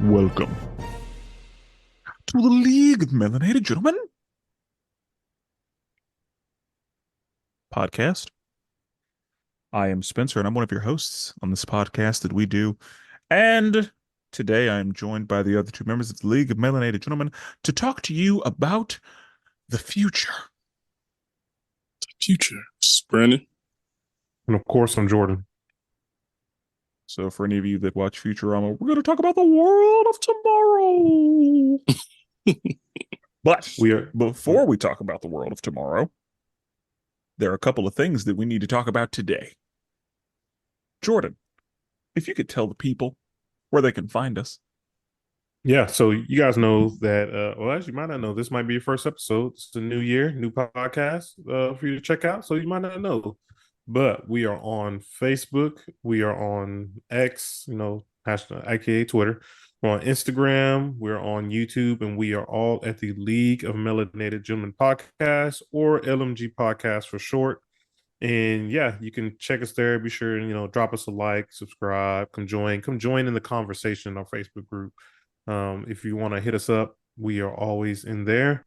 Welcome to the League of Melanated Gentlemen podcast. I am Spencer, and I'm one of your hosts on this podcast that we do. And today I am joined by the other two members of the League of Melanated Gentlemen to talk to you about the future. Future. Brandon. And of course, I'm Jordan. So for any of you that watch Futurama, we're going to talk about the world of tomorrow. But before we talk about the world of tomorrow, there are a couple of things that we need to talk about today. Jordan, if you could tell the people where they can find us. Yeah, so you guys know that, well, as you might not know, this might be your first episode. It's a new year, new podcast for you to check out. So you might not know, but we are on Facebook. We are on X, hashtag, aka Twitter. We're on Instagram. We're on YouTube, and we are all at the League of Melanated Gentlemen podcast, or LMG podcast for short. And yeah, you can check us there. Be sure and drop us a like, subscribe, come join in the conversation in our Facebook group. If you want to hit us up, we are always in there.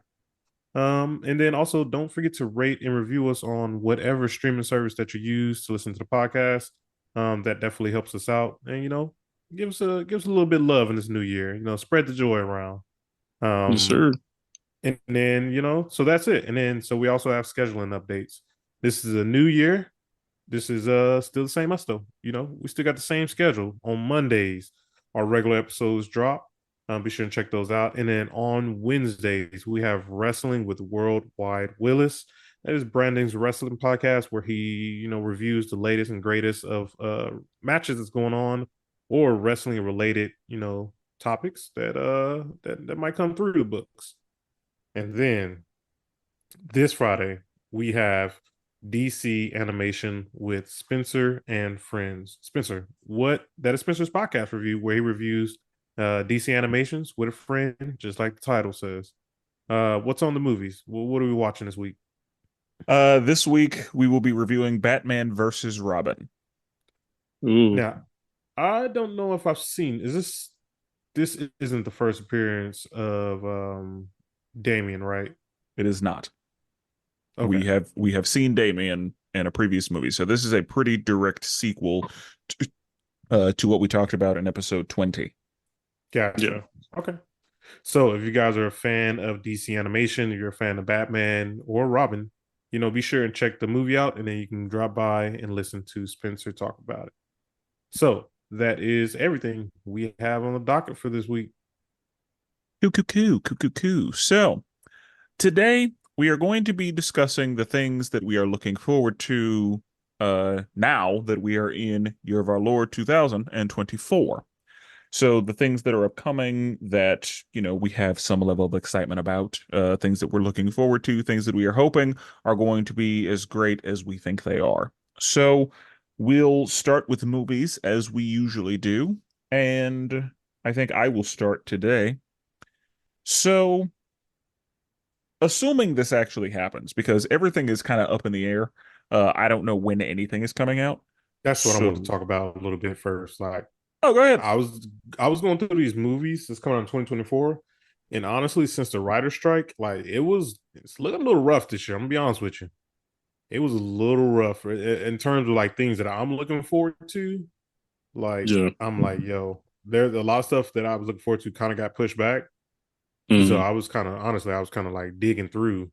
And then also don't forget to rate and review us on whatever streaming service that you use to listen to the podcast. That definitely helps us out. And give us a little bit of love in this new year. Spread the joy around. Yes, sir. And then, so that's it. And then so we also have scheduling updates. This is a new year. This is still the same us though. We still got the same schedule. On Mondays, our regular episodes drop. Be sure to check those out. And then on Wednesdays, we have Wrestling with Worldwide Willis. That is Brandon's wrestling podcast where he, reviews the latest and greatest of matches that's going on or wrestling related, topics that might come through the books. And then this Friday, we have DC Animation with Spenser and Friends. Spencer, that is Spencer's podcast review where he reviews DC Animations with a friend, just like the title says. What's on the movies? What are we watching this week? This week we will be reviewing Batman versus Robin. Ooh. Now, I don't know if I've seen. This isn't the first appearance of Damian, right? It is not. Okay. We have seen Damian in a previous movie, so this is a pretty direct sequel to what we talked about in episode 20. Gotcha. Yeah. Okay. So if you guys are a fan of DC animation, if you're a fan of Batman or Robin, be sure and check the movie out, and then you can drop by and listen to Spencer talk about it. So that is everything we have on the docket for this week. Coo. So today we are going to be discussing the things that we are looking forward to now that we are in Year of Our Lord 2024. So the things that are upcoming that, we have some level of excitement about, things that we're looking forward to, things that we are hoping are going to be as great as we think they are. So we'll start with movies as we usually do. And I think I will start today. So assuming this actually happens, because everything is kind of up in the air, I don't know when anything is coming out. That's what I want to talk about a little bit first. Like, oh, go ahead. I was going through these movies that's coming out in 2024, and honestly, since the writer's strike, like it's looking a little rough this year. I'm gonna be honest with you. It was a little rough in terms of like things that I'm looking forward to. Like, Yeah. I'm like, yo, there's a lot of stuff that I was looking forward to kind of got pushed back. So Mhm. I was kind of like digging through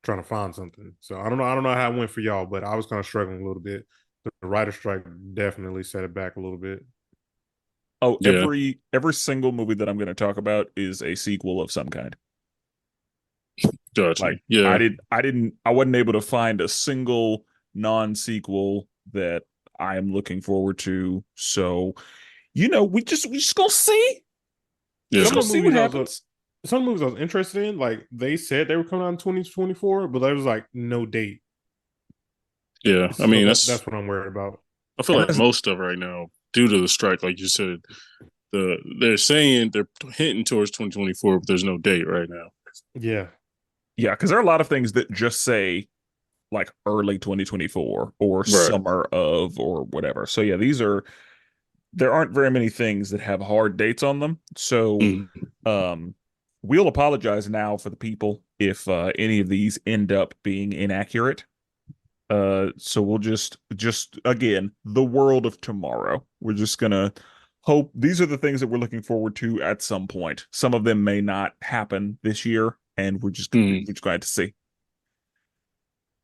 trying to find something. So I don't know how it went for y'all, but I was kind of struggling a little bit. The writer strike definitely set it back a little bit. Oh, Yeah. every single movie that I'm going to talk about is a sequel of some kind. Gotcha. Like Yeah. I wasn't able to find a single non-sequel that I am looking forward to. So, we just gonna see. Yeah. Some Just gonna of the see what movies happens. some movies I was interested in, like they said they were coming out in 2024, but there was like no date. Yeah. I So mean, that's what I'm worried about. I feel And like most of right now, due to the strike, like you said, they're saying they're hinting towards 2024, but there's no date right now. Yeah. yeah, because there are a lot of things that just say like early 2024 or Right. summer of or whatever. So yeah, these are there aren't very many things that have hard dates on them. So Mhm. um we'll apologize now for the people if any of these end up being inaccurate. So we'll just again, the world of tomorrow. We're just gonna hope these are the things that we're looking forward to at some point. Some of them may not happen this year, and Mhm. we're just going to see.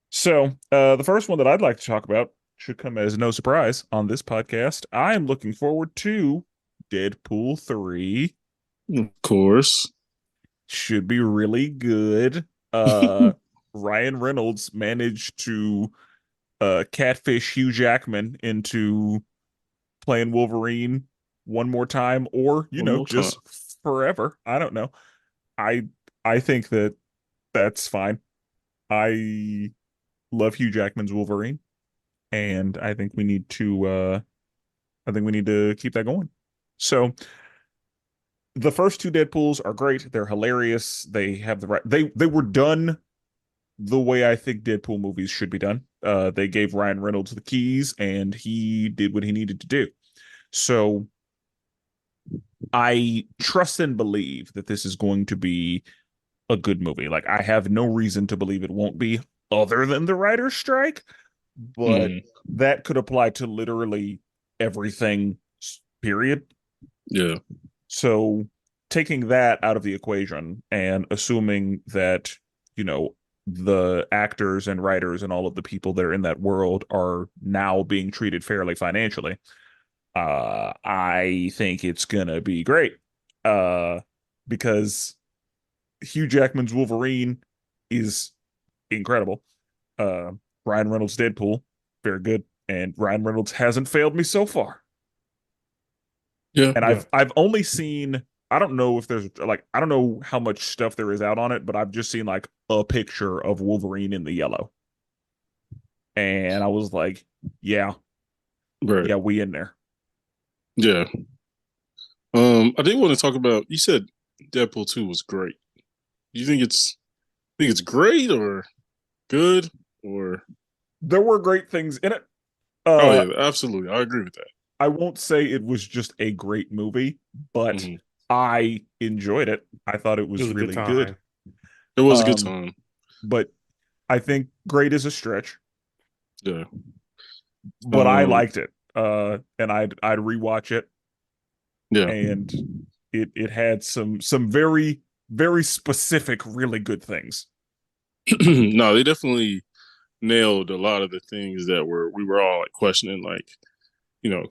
So, the first one that I'd like to talk about should come as no surprise on this podcast. I am looking forward to Deadpool 3. Of course. Should be really good. Ryan Reynolds managed to catfish Hugh Jackman into playing Wolverine one more time, or One more time. just forever. I don't know. I I think that that's fine. I love Hugh Jackman's Wolverine, and I think we need to keep that going. So the first two Deadpools are great. They're hilarious. They have the right they were done the way I think Deadpool movies should be done. They gave Ryan Reynolds the keys and he did what he needed to do. So I trust and believe that this is going to be a good movie. Like I have no reason to believe it won't be, other than the writer's strike, but Mhm. that could apply to literally everything, period. Yeah. So taking that out of the equation and assuming that, you know, the actors and writers and all of the people that are in that world are now being treated fairly financially, I think it's gonna be great. Uh, because Hugh Jackman's Wolverine is incredible. Uh, Ryan Reynolds' Deadpool, very good, and Ryan Reynolds hasn't failed me so far. Yeah. And Yeah. I've only seen, I don't know if there's like, I don't know how much stuff there is out on it, but I've just seen like a picture of Wolverine in the yellow, and I was like, yeah, Right. yeah, we in there. Yeah. I did want to talk about. You said Deadpool 2 was great. You think it's great or good or? There were great things in it. Oh Uh, yeah, absolutely. I agree with that. I won't say it was just a great movie, but Hmm. I enjoyed it. I thought it It was was a good really good. time. It was a good Um, time. but I think great is a stretch, Yeah. but I Um. liked it. And I'd rewatch it, Yeah. and it had some very very specific really good things. No, they definitely nailed a lot of the things that we were all like questioning, like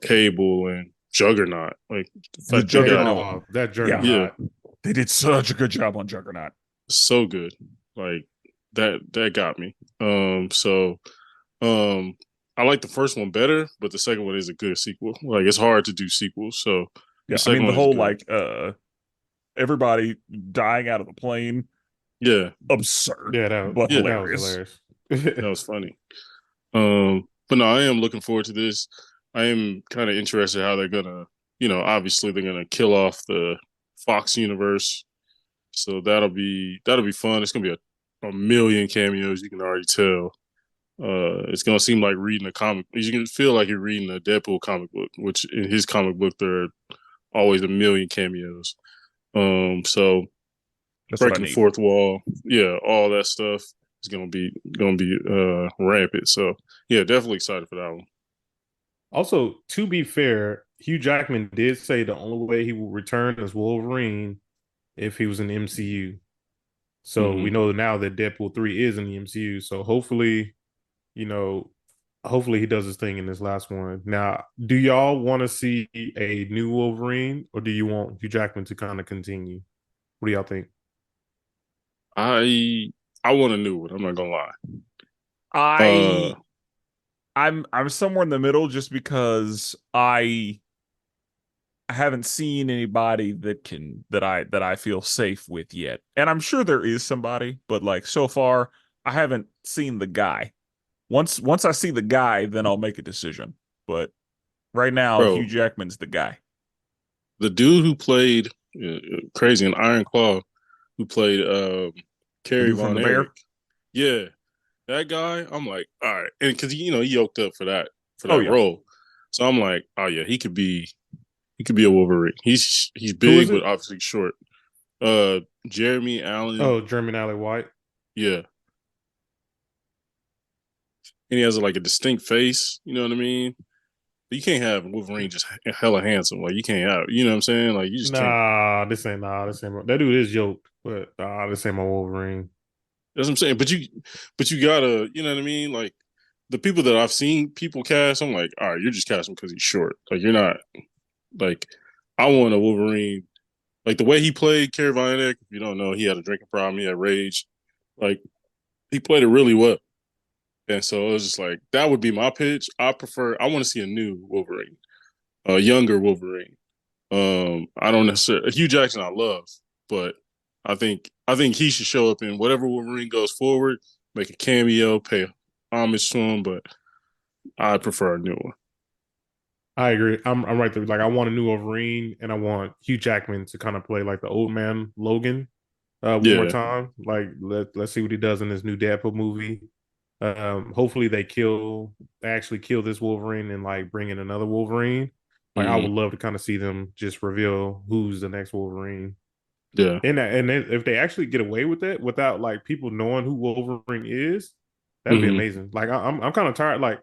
Cable and Juggernaut. Like the The fact they got Juggernaut, That yeah, yeah, Juggernaut. they did such a good job on Juggernaut. so good. Like that got me. Um I like the first one better, but the second one is a good sequel. Like it's hard to do sequels, so the Yeah, I second mean the one is whole good. like everybody dying out of the plane, Yeah, absurd Yeah, but yeah, that was hilarious. hilarious. that was funny. But no, I am looking forward to this. I am kind of interested how they're gonna, obviously they're gonna kill off the Fox universe. So that'll be fun. It's gonna be a million cameos. You can already tell. It's gonna seem like reading a comic. You can feel like you're reading a Deadpool comic book, which in his comic book there are always a million cameos. So That's what I breaking the need. fourth wall, yeah, all that stuff is gonna be rampant. So yeah, definitely excited for that one. Also, to be fair, Hugh Jackman did say the only way he will return as Wolverine if he was in the MCU. So we Hmm. know now that Deadpool 3 is in the MCU. So you know, hopefully he does his thing in this last one. Now, do y'all want to see a new Wolverine or do you want Hugh Jackman to kind of continue? What do y'all think? I I want a new one. I'm not gonna lie. Uh, I I'm somewhere in the middle just because I haven't seen anybody that I feel safe with yet. And I'm sure there is somebody, but like so far I haven't seen the guy. Once I see the guy, then I'll make a decision. But right now Hugh bro, Jackman's the guy. the dude who played crazy in Iron Claw, who played The Kerry dude from Von the Erich. Bear? Yeah, that guy. I'm like, all right, and because he yoked up for that Oh yeah. role, so I'm like, oh yeah, he could be. He could be a Wolverine. He's Who big, is but it? obviously short. Jeremy Allen. Oh, German Alley White. Yeah, and he has like a distinct face. You know what I mean? You can't have Wolverine just hella handsome. Like you can't have. You know what I'm saying? Like you just can't. Nah, this ain't that dude is yoked, but this ain't my Wolverine. That's what I'm saying. But you gotta. You know what I mean? Like the people that I've seen people cast, I'm like, all right, you're just casting because he's short. Like you're not like. I want a Wolverine. Like the way he played Caravanek, if you don't know, he had a drinking problem, he had rage. Like he played it really well. And so it was just like that would be my pitch. I want to see a new Wolverine, a younger Wolverine. I don't necessarily Hugh Jackson I love, but I think he should show up in whatever Wolverine goes forward, make a cameo, pay homage to him, but I prefer a new one. I agree. I'm right there. Like I want a new Wolverine, and I want Hugh Jackman to kind of play like the old man Logan one more Yeah. time. Like let's see what he does in this new Deadpool movie. Hopefully they actually kill this Wolverine and like bring in another Wolverine. Like I Hmm. would love to kind of see them just reveal who's the next Wolverine. Yeah. If they actually get away with it without like people knowing who Wolverine is, that'd be Hmm. amazing. Like I'm kind of tired. Like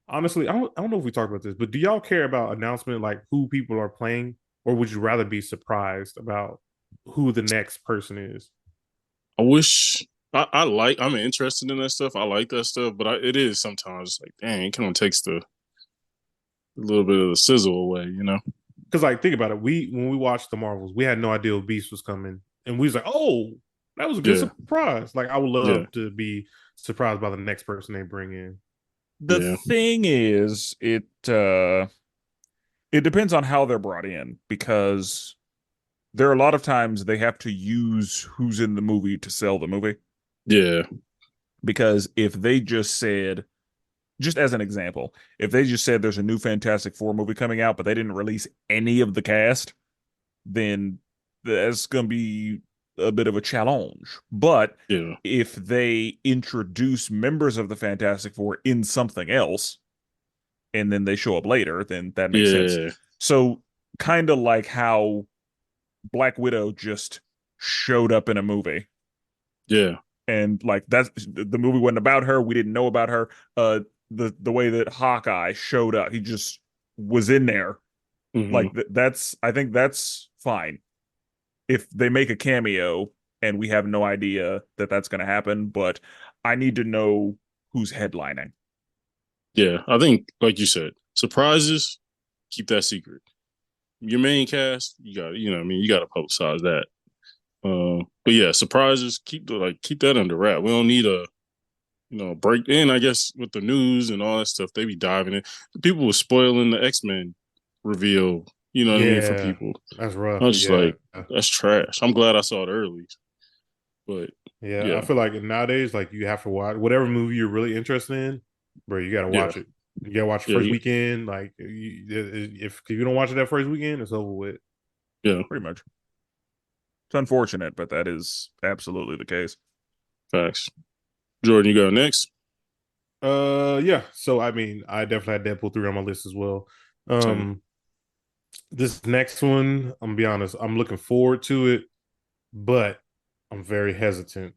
honestly, I don't know if we talked about this, but do y'all care about announcement like who people are playing, or would you rather be surprised about who the next person is? I wish I'm interested in that stuff. I like that stuff, but it is sometimes like, dang, it kind of takes the a little bit of the sizzle away, you know? Because like think about it, we when we watched the Marvels, we had no idea Beast was coming, and we was like, oh, that was a good Yeah, surprise. Like I would yeah, love to be surprised by the next person they bring in. The yeah, thing is, it depends on how they're brought in because there are a lot of times they have to use who's in the movie to sell the movie. yeah, Because if they just said, just as an example, if they just said there's a new Fantastic Four movie coming out, but they didn't release any of the cast, then that's going to be a bit of a challenge. But yeah, if they introduce members of the Fantastic Four in something else and then they show up later, then that makes sense. yeah, So, kind of like how Black Widow just showed up in a movie yeah. and like that's the movie wasn't about her. We didn't know about her. The way that Hawkeye showed up, he just was in there. Hmm. Like that's I think that's fine if they make a cameo and we have no idea that that's going to happen. But I need to know who's headlining. Yeah, I think, like you said, surprises, keep that secret. Your main cast, you got, you know, what I mean, you got to publicize that. But yeah, surprises, keep that under wrap. We don't need a, break in. I guess with the news and all that stuff, they be diving in. People were spoiling the X-Men reveal. You know what I mean for Yeah, people. that's I rough. was just Yeah. like, that's trash. I'm glad I saw it early, but Yeah, I yeah, feel like nowadays, like you have to watch whatever movie you're really interested in, bro. You got to yeah, watch it. You got to watch the yeah, first weekend. Like, if you don't watch it that first weekend, it's over with. yeah. Pretty much. It's unfortunate, but that is absolutely the case. Facts. Jordan, you go next. Yeah. So I mean, I definitely had Deadpool 3 on my list as well. Same. Um, this next one, I'm gonna be honest, I'm looking forward to it, but I'm very hesitant.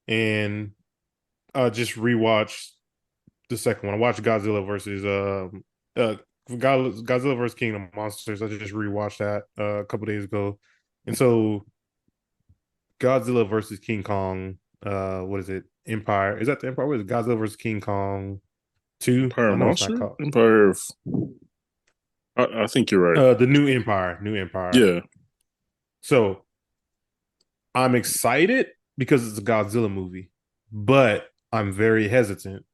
And I just rewatched the second one. I watched Godzilla versus Godzilla versus Kingdom of Monsters. I just rewatched that a couple days ago, and so Godzilla versus King Kong. What is it? Empire? Is that the Empire? What is it? Godzilla versus King Kong 2? Empire I know it's not Monster? called. Empire. I think you're right. The New Empire. New Empire. Yeah, So I'm excited because it's a Godzilla movie, but I'm very hesitant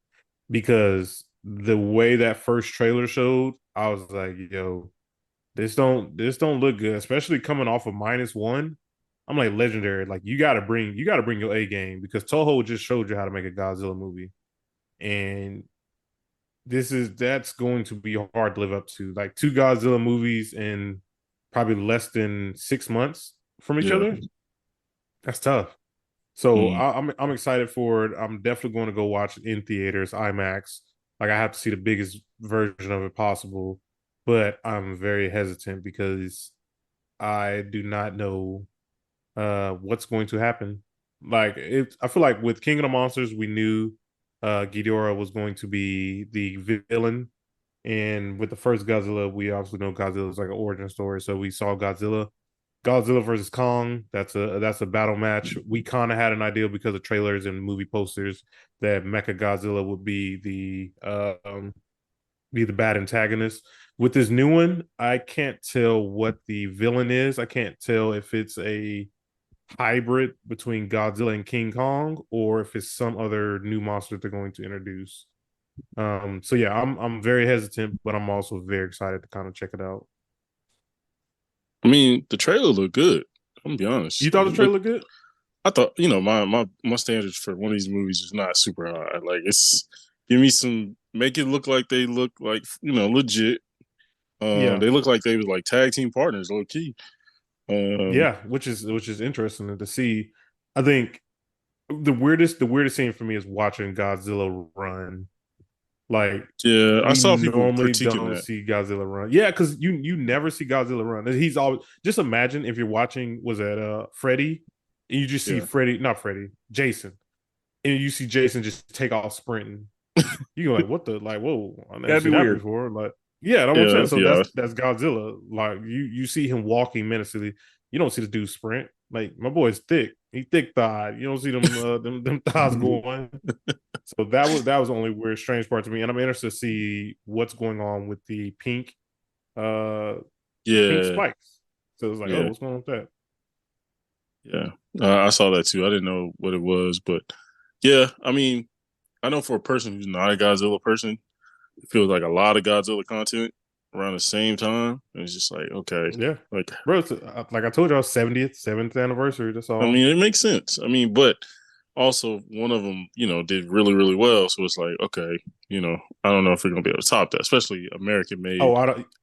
because the way that first trailer showed, I was like, yo, this don't look good, especially coming off of -1. I'm like legendary. Like you gotta bring your A game because Toho just showed you how to make a Godzilla movie. And that's going to be hard to live up to. Like two Godzilla movies in probably less than 6 months from each yeah. other. That's tough. So Mm, I'm excited for it. I'm definitely going to go watch it in theaters, IMAX. Like I have to see the biggest version of it possible. but I'm very hesitant because I do not know what's going to happen. I feel like with King of the Monsters, we knew Ghidorah was going to be the villain, and with the first Godzilla, we obviously know Godzilla is like an origin story. So we saw Godzilla versus Kong. That's a battle match. We kind of had an idea because of trailers and movie posters that Mecha Godzilla would be the bad antagonist. With this new one, I can't tell what the villain is. I can't tell if it's a hybrid between Godzilla and King Kong or if it's some other new monster they're going to introduce. So yeah, I'm very hesitant, but I'm also very excited to kind of check it out. I mean, the trailer looked good. I'm gonna be honest. You Like thought the it looked. trailer good? I thought, my standards for one of these movies is not super high. Like it's give me some make it look like they look like legit. Yeah, They look like they was like tag team partners, low key. Um, yeah, which is interesting to see. I think the weirdest thing for me is watching Godzilla run. Like yeah, I we saw people normally critiquing don't that. see Godzilla run. Yeah, because you never see Godzilla run. He's always just imagine if you're watching was that Freddy and you just see Yeah, Freddy, not Freddy, Jason, and you see Jason just take off sprinting. You go like, what the like? Whoa, I never That'd be seen that weird. before. Like, yeah, that's what I'm yeah, saying. that'd So be that's odd. that's Godzilla. Like you see him walking menacingly. You don't see the dude sprint. Like my boy's thick. He thick thighed. You don't see them thighs going. So that was the only weird, strange part to me. And I'm interested to see what's going on with uh the pink Yeah, spikes. So it's like, oh, yeah, what's going on with that? yeah. I saw that too. I didn't know what it was, but yeah, I mean, I know for a person who's not a Godzilla person, it feels like a lot of Godzilla content around the same time. And it's just like, okay, Yeah, like bro. Like I told y'all, 7th anniversary. That's I all. mean, it makes sense. I mean, but also one of them, did really, really well. So it's like, okay, I don't know if we're gonna be able to top that, especially American Oh, made.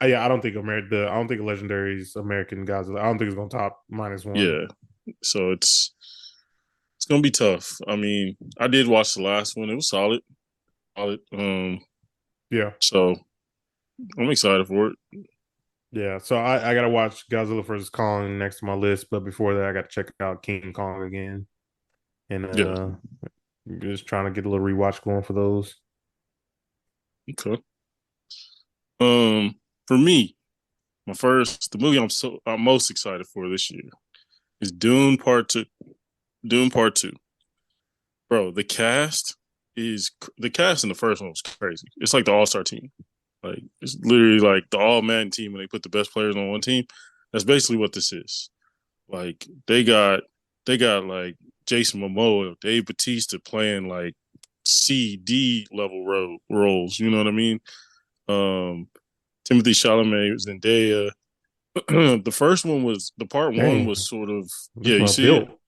I don't think Legendary's American Godzilla. I don't think it's gonna top -1. Yeah. So it's gonna be tough. I mean, I did watch the last one. It was solid. Solid. Yeah, So I'm excited for it. yeah. So I gotta watch Godzilla versus Kong next to my list, but before that, I gotta check out King Kong again, and Yeah. just trying to get a little rewatch going for those. Okay. Um, for me, the movie I'm most excited for this year is Dune Part Two. Dune Part Two, bro. The cast in the first one was crazy. It's like the All Star team. Like it's literally like the All Man team when they put the best players on one team. That's basically what this is. Like they got like Jason Momoa, Dave Batista playing like CD level roles. You know what I mean? Um, Timothy Chalamet, Zendaya. The part one was Dang, sort of, yeah, that's you my see it? build.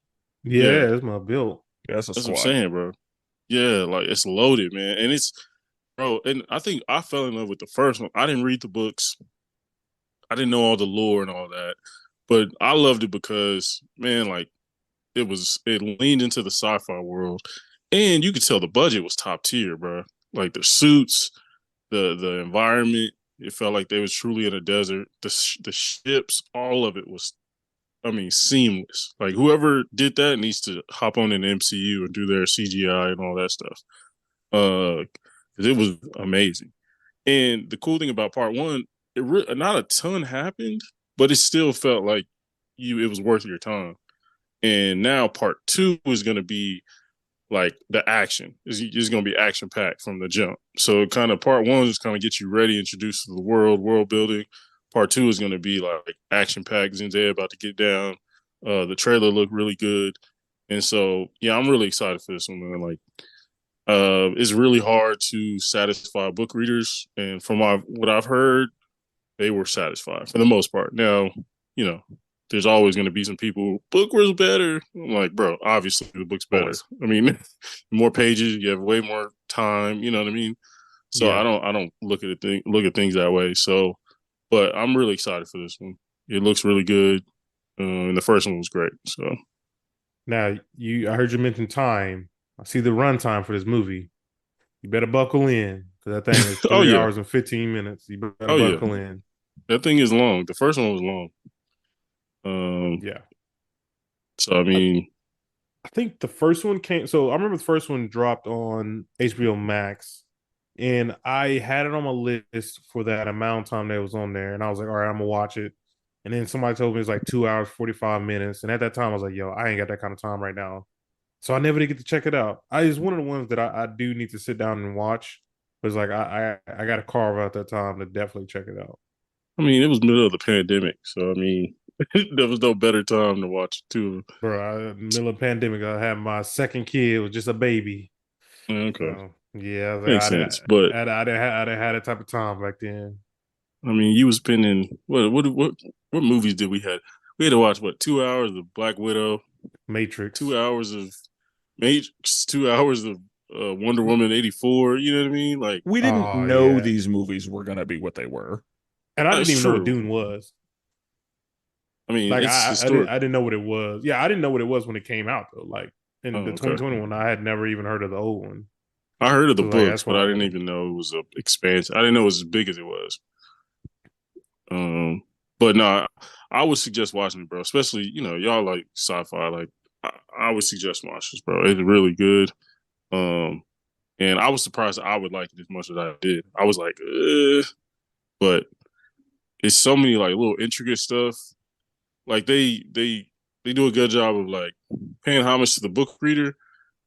Yeah, Yeah, that's my build. Yeah, that's a that's what I'm squad. saying, bro. Yeah, like it's loaded, man. And it's, bro, and I think I fell in love with the first one. I didn't read the books. I didn't know all the lore and all that. But I loved it because, man, like it leaned into the sci-fi world. And you could tell the budget was top tier, bro. Like the suits, the environment, it felt like they was truly in a desert. The ships, all of it was, I mean, seamless. Like whoever did that needs to hop on an MCU and do their CGI and all that stuff. 'Cause it was amazing. And the cool thing about part one, not a ton happened, but it still felt like it was worth your time. And now part two is going to be like the action is going to be action packed from the jump. So kind of part one is kind of get you ready, introduced to the world building. Part two is going to be like action packed. Zendaya about to get down. The trailer looked really good, and so yeah, I'm really excited for this one, man. Like, it's really hard to satisfy book readers, and from what I've heard, they were satisfied for the most part. Now, you know, there's always going to be some people. Book was better. I'm like, bro, obviously the book's better. Always. I mean, more pages, you have way more time. You know what I mean? So Yeah. I don't look at things that way. So, but I'm really excited for this one. It looks really good, and the first one was great. So Now I heard you mention time. I see the runtime for this movie. You better buckle in because that thing is Oh 3 yeah. hours and 15 minutes. You better Oh yeah. buckle in. That thing is long. The first one was long. Um, Yeah. so I I, mean, I think the first one came. So I remember the first one dropped on HBO Max, and I had it on my list for that amount of time that it was on there. And I was like, all right, I'm gonna watch it. And then somebody told me it's like 2 hours, 45 minutes. And at that time, I was like, yo, I ain't got that kind of time right now. So I never did get to check it out. It's one of the ones that I do need to sit down and watch. But it's like I got to carve out that time to definitely check it out. I mean, it was middle of the pandemic, so I mean, there was no better time to watch two. Bro, middle of the pandemic, I had my second kid, was just a baby. Okay, So yeah, I was like, makes sense. But I didn't have that type of time back then. I mean, you was spending what movies did we had? We had to watch what 2 hours of Black Widow, Matrix. 2 hours of Matrix, 2 hours of Wonder Woman 84. You know what I mean? Like We didn't Oh know yeah. these movies were gonna be what they were. And I didn't that's even know what true. Dune was. I mean, Like it's I historic. didn't know what it was. Yeah, I didn't know what it was when it came out though. Like in the Oh, okay. 2020 one, I had never even heard of the old one. I heard of the So like books, that's but I why. didn't even know it was a expansion. I didn't know it was as big as it was. Um, but no, I would suggest watching it, bro. Especially y'all like sci-fi. Like I would suggest watching this, bro. It's really good. Um, and I was surprised I would like it as much as I did. I was like, but it's so many like little intricate stuff. Like they do a good job of like paying homage to the book reader,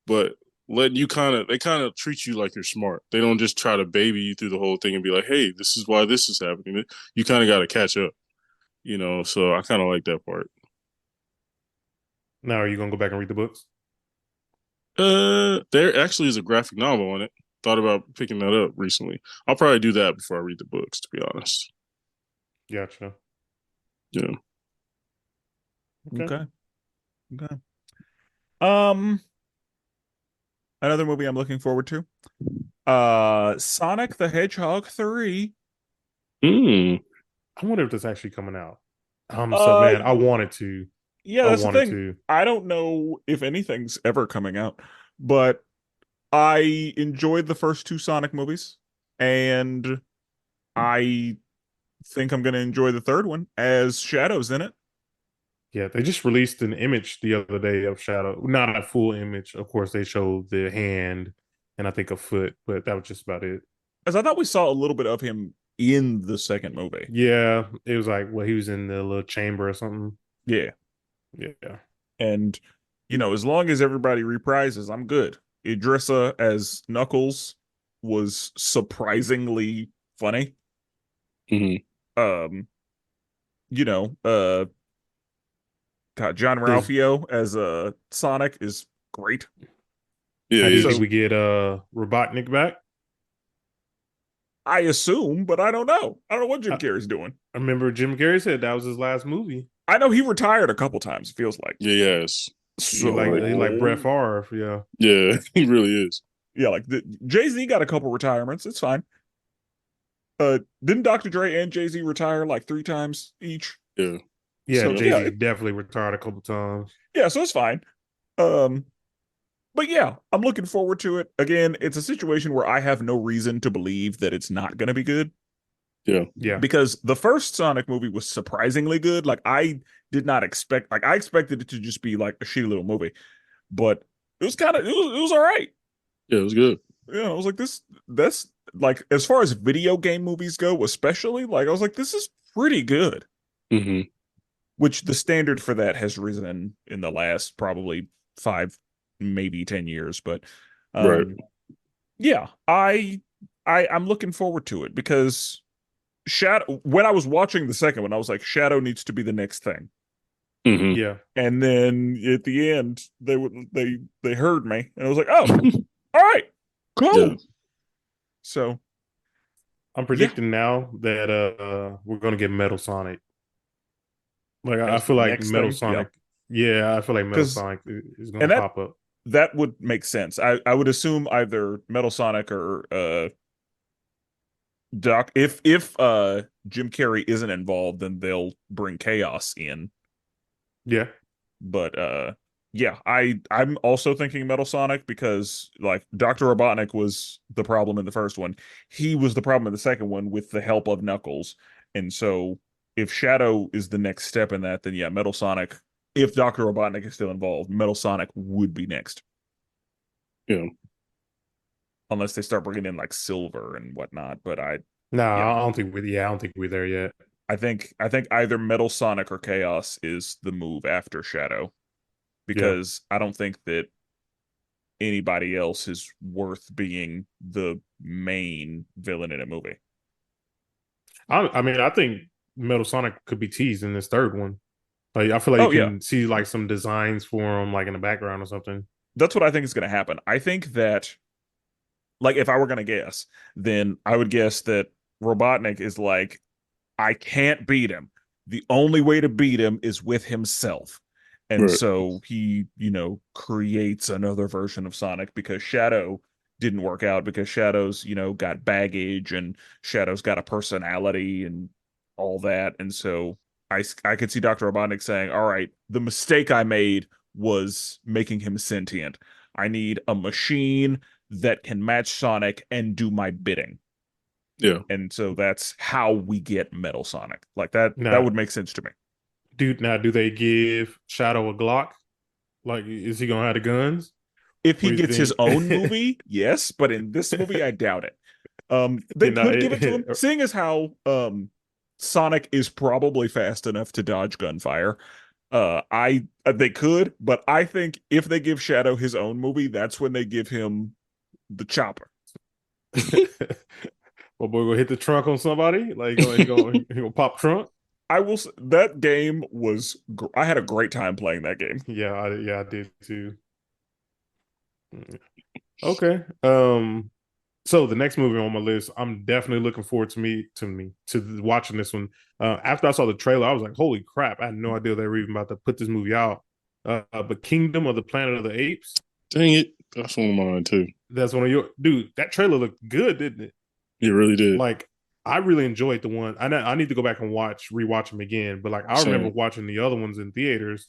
but letting you they kind of treat you like you're smart. They don't just try to baby you through the whole thing and be like, hey, this is why this is happening. You kind of got to catch up, So I kind of like that part. Now are you gonna go back and read the books? There actually is a graphic novel on it. Thought about picking that up recently. I'll probably do that before I read the books, to be honest. Gotcha. Yeah. Okay. Okay. Okay. Um, another movie I'm looking forward to. Sonic the Hedgehog 3. Hmm. I wonder if that's actually coming out. So Uh, man, I wanted to. yeah, I that's the wanted thing. to. I don't know if anything's ever coming out, but I enjoyed the first two Sonic movies, and I think I'm going to enjoy the third one as Shadow's in it. Yeah, they just released an image the other day of Shadow. Not a full image. Of course, they showed the hand and I think a foot, but that was just about it. As I thought we saw a little bit of him in the second movie. Yeah, it was like, well, he was in the little chamber or something. Yeah. Yeah. And, as long as everybody reprises, I'm good. Idrissa as Knuckles was surprisingly funny. Hmm. Um, you know, uh, God, John Is Ralphio as Sonic is great. Yeah, do he you think is. So we get Robotnik back? I assume, but I don't know. I don't know what Jim I, Carrey's doing. I remember Jim Carrey said that was his last movie. I know he retired a couple times, it feels like. Yeah, yes. He like Brett So Favre, yeah. Yeah, he really is. yeah, like the Jay-Z got a couple retirements. It's fine. Didn't Dr. Dre and Jay-Z retire like three times each? Yeah. Yeah, So Yep. yeah, Jay-Z definitely retired a couple times. yeah, so it's fine. Um, but yeah, I'm looking forward to it. Again, it's a situation where I have no reason to believe that it's not going to be good Yeah. Yeah. because the first Sonic movie was surprisingly good. Like I did not expect, like I expected it to just be like a shitty little movie, but it was all right. Yeah, it was good. I was like that's like as far as video game movies go, especially like I was like this is pretty good. Hmm. Which the standard for that has risen in the last probably 5, maybe 10 years. But Right. yeah, I'm looking forward to it because Shadow. When I was watching the second one, I was like, Shadow needs to be the next thing. Hmm. Yeah. And then at the end, they heard me, and I was like, oh, all right, Yeah. cool. So I'm yeah, predicting now that we're gonna get Metal Sonic. Like I as the feel like next Metal thing, yeah, Sonic. Yeah, I feel like Metal because Sonic is gonna and that pop up. that would make sense. I would assume either Metal Sonic or Doc, if Jim Carrey isn't involved, then they'll bring Chaos in. Yeah. But Yeah, I'm also thinking Metal Sonic because like Dr. Robotnik was the problem in the first one. He was the problem in the second one with the help of Knuckles. And so if Shadow is the next step in that, then yeah, Metal Sonic, if Dr. Robotnik is still involved, Metal Sonic would be next. Yeah, Unless they start bringing in like Silver and whatnot. But No, yeah, I don't think we. Yeah, I don't think we're there yet. I think either Metal Sonic or Chaos is the move after Shadow Yeah, because I don't think that anybody else is worth being the main villain in a movie. I mean, I think Metal Sonic could be teased in this third one. Like, I feel like you Oh yeah, can see like some designs for him, like in the background or something. that's what I think is going to happen. I think that like if I were going to guess, then I would guess that Robotnik is like I can't beat him. The only way to beat him is with himself. And right. so he, creates another version of Sonic because Shadow didn't work out because Shadow's, got baggage and Shadow's got a personality and all that. And so I could see Dr. Robotnik saying, all right, the mistake I made was making him sentient. I need a machine that can match Sonic and do my bidding. Yeah. And so that's how we get Metal Sonic. Like that Now, would make sense to me. do they give Shadow a Glock? Like, is he gonna have the guns? If he What do you gets his think? own movie, yes, but in this movie, I doubt it. They you know, could give it to him, seeing as how Sonic is probably fast enough to dodge gunfire. I they could, but I think if they give Shadow his own movie, that's when they give him the chopper. well, boy, gonna hit the trunk on somebody. Like, he gonna pop trunk. I will. That game was. I had a great time playing that game. Yeah, I did too. Mm. Okay. So the next movie on my list, I'm definitely looking forward to watching this one. After I saw the trailer, I was like, "Holy crap!" I had no idea they were even about to put this movie out. But Kingdom of the Planet of the Apes. Dang it. That's one of mine too. That's one of your dude. That trailer looked good, didn't it? It really did. Like, I really enjoyed the one. I need to go back and rewatch them again. But like, I remember Same. watching the other ones in theaters,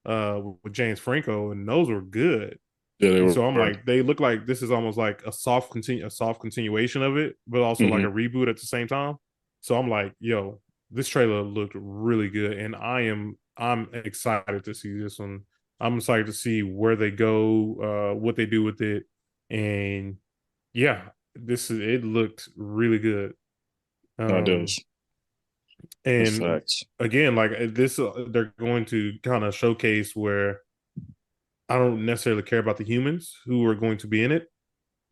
with James Franco, and those were good. Yeah, they And were. so I'm like, they look like this is almost like a soft continuation of it, but also like Mm-hmm. a reboot at the same time. So I'm like, yo, this trailer looked really good, and I'm excited to see this one. I'm excited to see where they go, what they do with it, and yeah, it looked really good. No, it Um, does. That's and facts. again, like this, they're going to kind of showcase where I don't necessarily care about the humans who are going to be in it.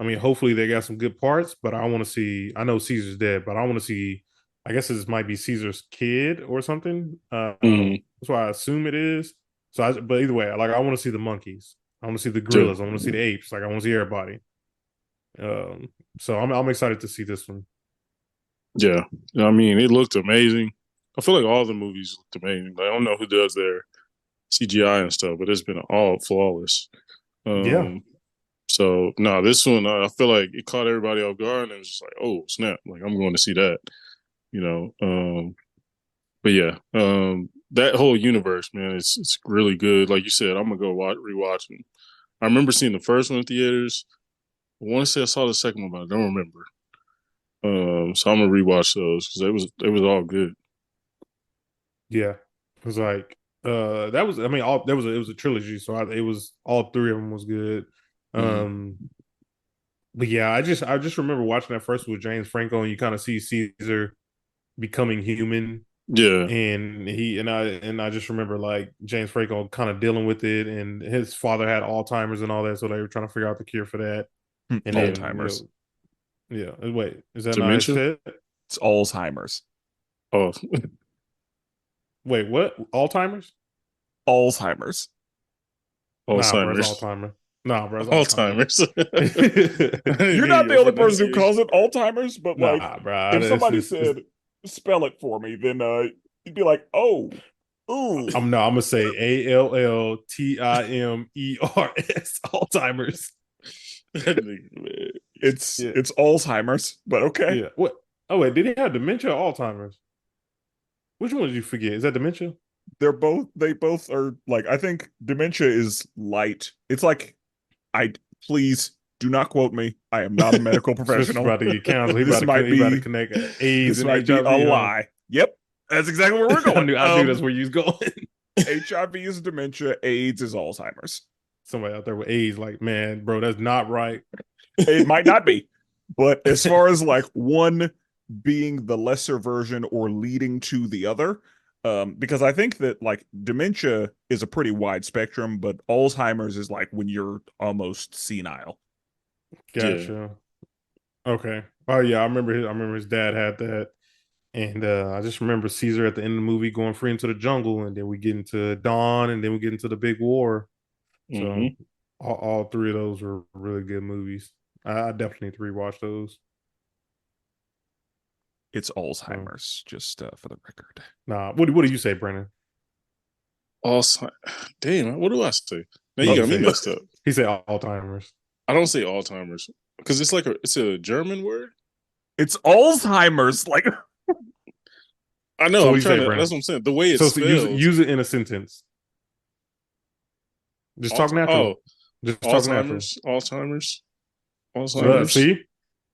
I mean, hopefully they got some good parts, but I want to see. I know Caesar's dead, but I want to see. I guess this might be Caesar's kid or something. Mm-hmm. That's why I assume it is. But either way, like I want to see the monkeys. I want to see the Yeah. gorillas. I want to see the apes. Like I want to see everybody. Um, so I'm excited to see this one. Yeah. I mean, it looked amazing. I feel like all the movies looked amazing. I don't know who does their CGI and stuff, but it's been all flawless. Yeah, So no, this one I feel like it caught everybody off guard, and it was just like, oh snap! Like I'm going to see that, you know. But yeah, that whole universe, man, it's really good. Like you said, I'm gonna go rewatch them. I remember seeing the first one in theaters. I want to say I saw the second one, but I don't remember. So I'm gonna rewatch those because it was all good. yeah. It was like that was. I mean, all there was. It was a trilogy, so it was all three of them was good. Mm-hmm. Um, but yeah, I just remember watching that first with James Franco, and you kind of see Caesar becoming human, Yeah, and I just remember like James Franco kind of dealing with it, and his father had Alzheimer's and all that, so they were trying to figure out the cure for that. And then Alzheimer's. wait, is that not how it's dementia. said? It's Alzheimer's. Oh, Wait, what? Alzheimer's? Alzheimer's. Nah, bro, it's Alzheimer's. Alzheimer. Nah, bro, it's Alzheimer. Alzheimer's. I didn't You're hear not you. I the was only like, that's person who crazy. calls it Alzheimer's, but like Nah, bro, if somebody said spell it for me, then you'd be like, oh, ooh. I'm gonna say ALLTIMERS Alzheimer's. Man. It's Yeah, it's Alzheimer's, but okay. yeah. What? Oh wait, did he have dementia or Alzheimer's? Which one did you forget? Is that dementia? they both are like, I think dementia is light. It's like, I please do not quote me. I am not a medical Spencer's professional. about to get canceled. This might He about to be connect AIDS this and might be a HIV. Huh? lie. Yep. That's exactly where we're going. I knew that's where you was going. HIV is dementia, AIDS is Alzheimer's. Somebody out there with AIDS, like, man, bro, that's not right. It might not be, but as far as like one being the lesser version or leading to the other, because I think that like dementia is a pretty wide spectrum, but Alzheimer's is like when you're almost senile. Yeah. Gotcha. Okay. Oh yeah, I remember. I remember his dad had that, and I just remember Caesar at the end of the movie going free into the jungle, and then we get into Dawn, and then we get into the big war. So Hmm. all three of those were really good movies. I definitely need to rewatch those. It's So, Alzheimer's, just for the record. nah, what do you say, Brennan? Also, damn, what do I say? Now What you do you got me say? messed up. He said Alzheimer's. I don't say Alzheimer's because it's a German word. It's Alzheimer's. Like, I know. So what I'm do you say, trying to. Brennan? That's what I'm saying. The way it's So spelled. use it in a sentence. Just talk natural. Oh, Just talk natural. Alzheimer's. See,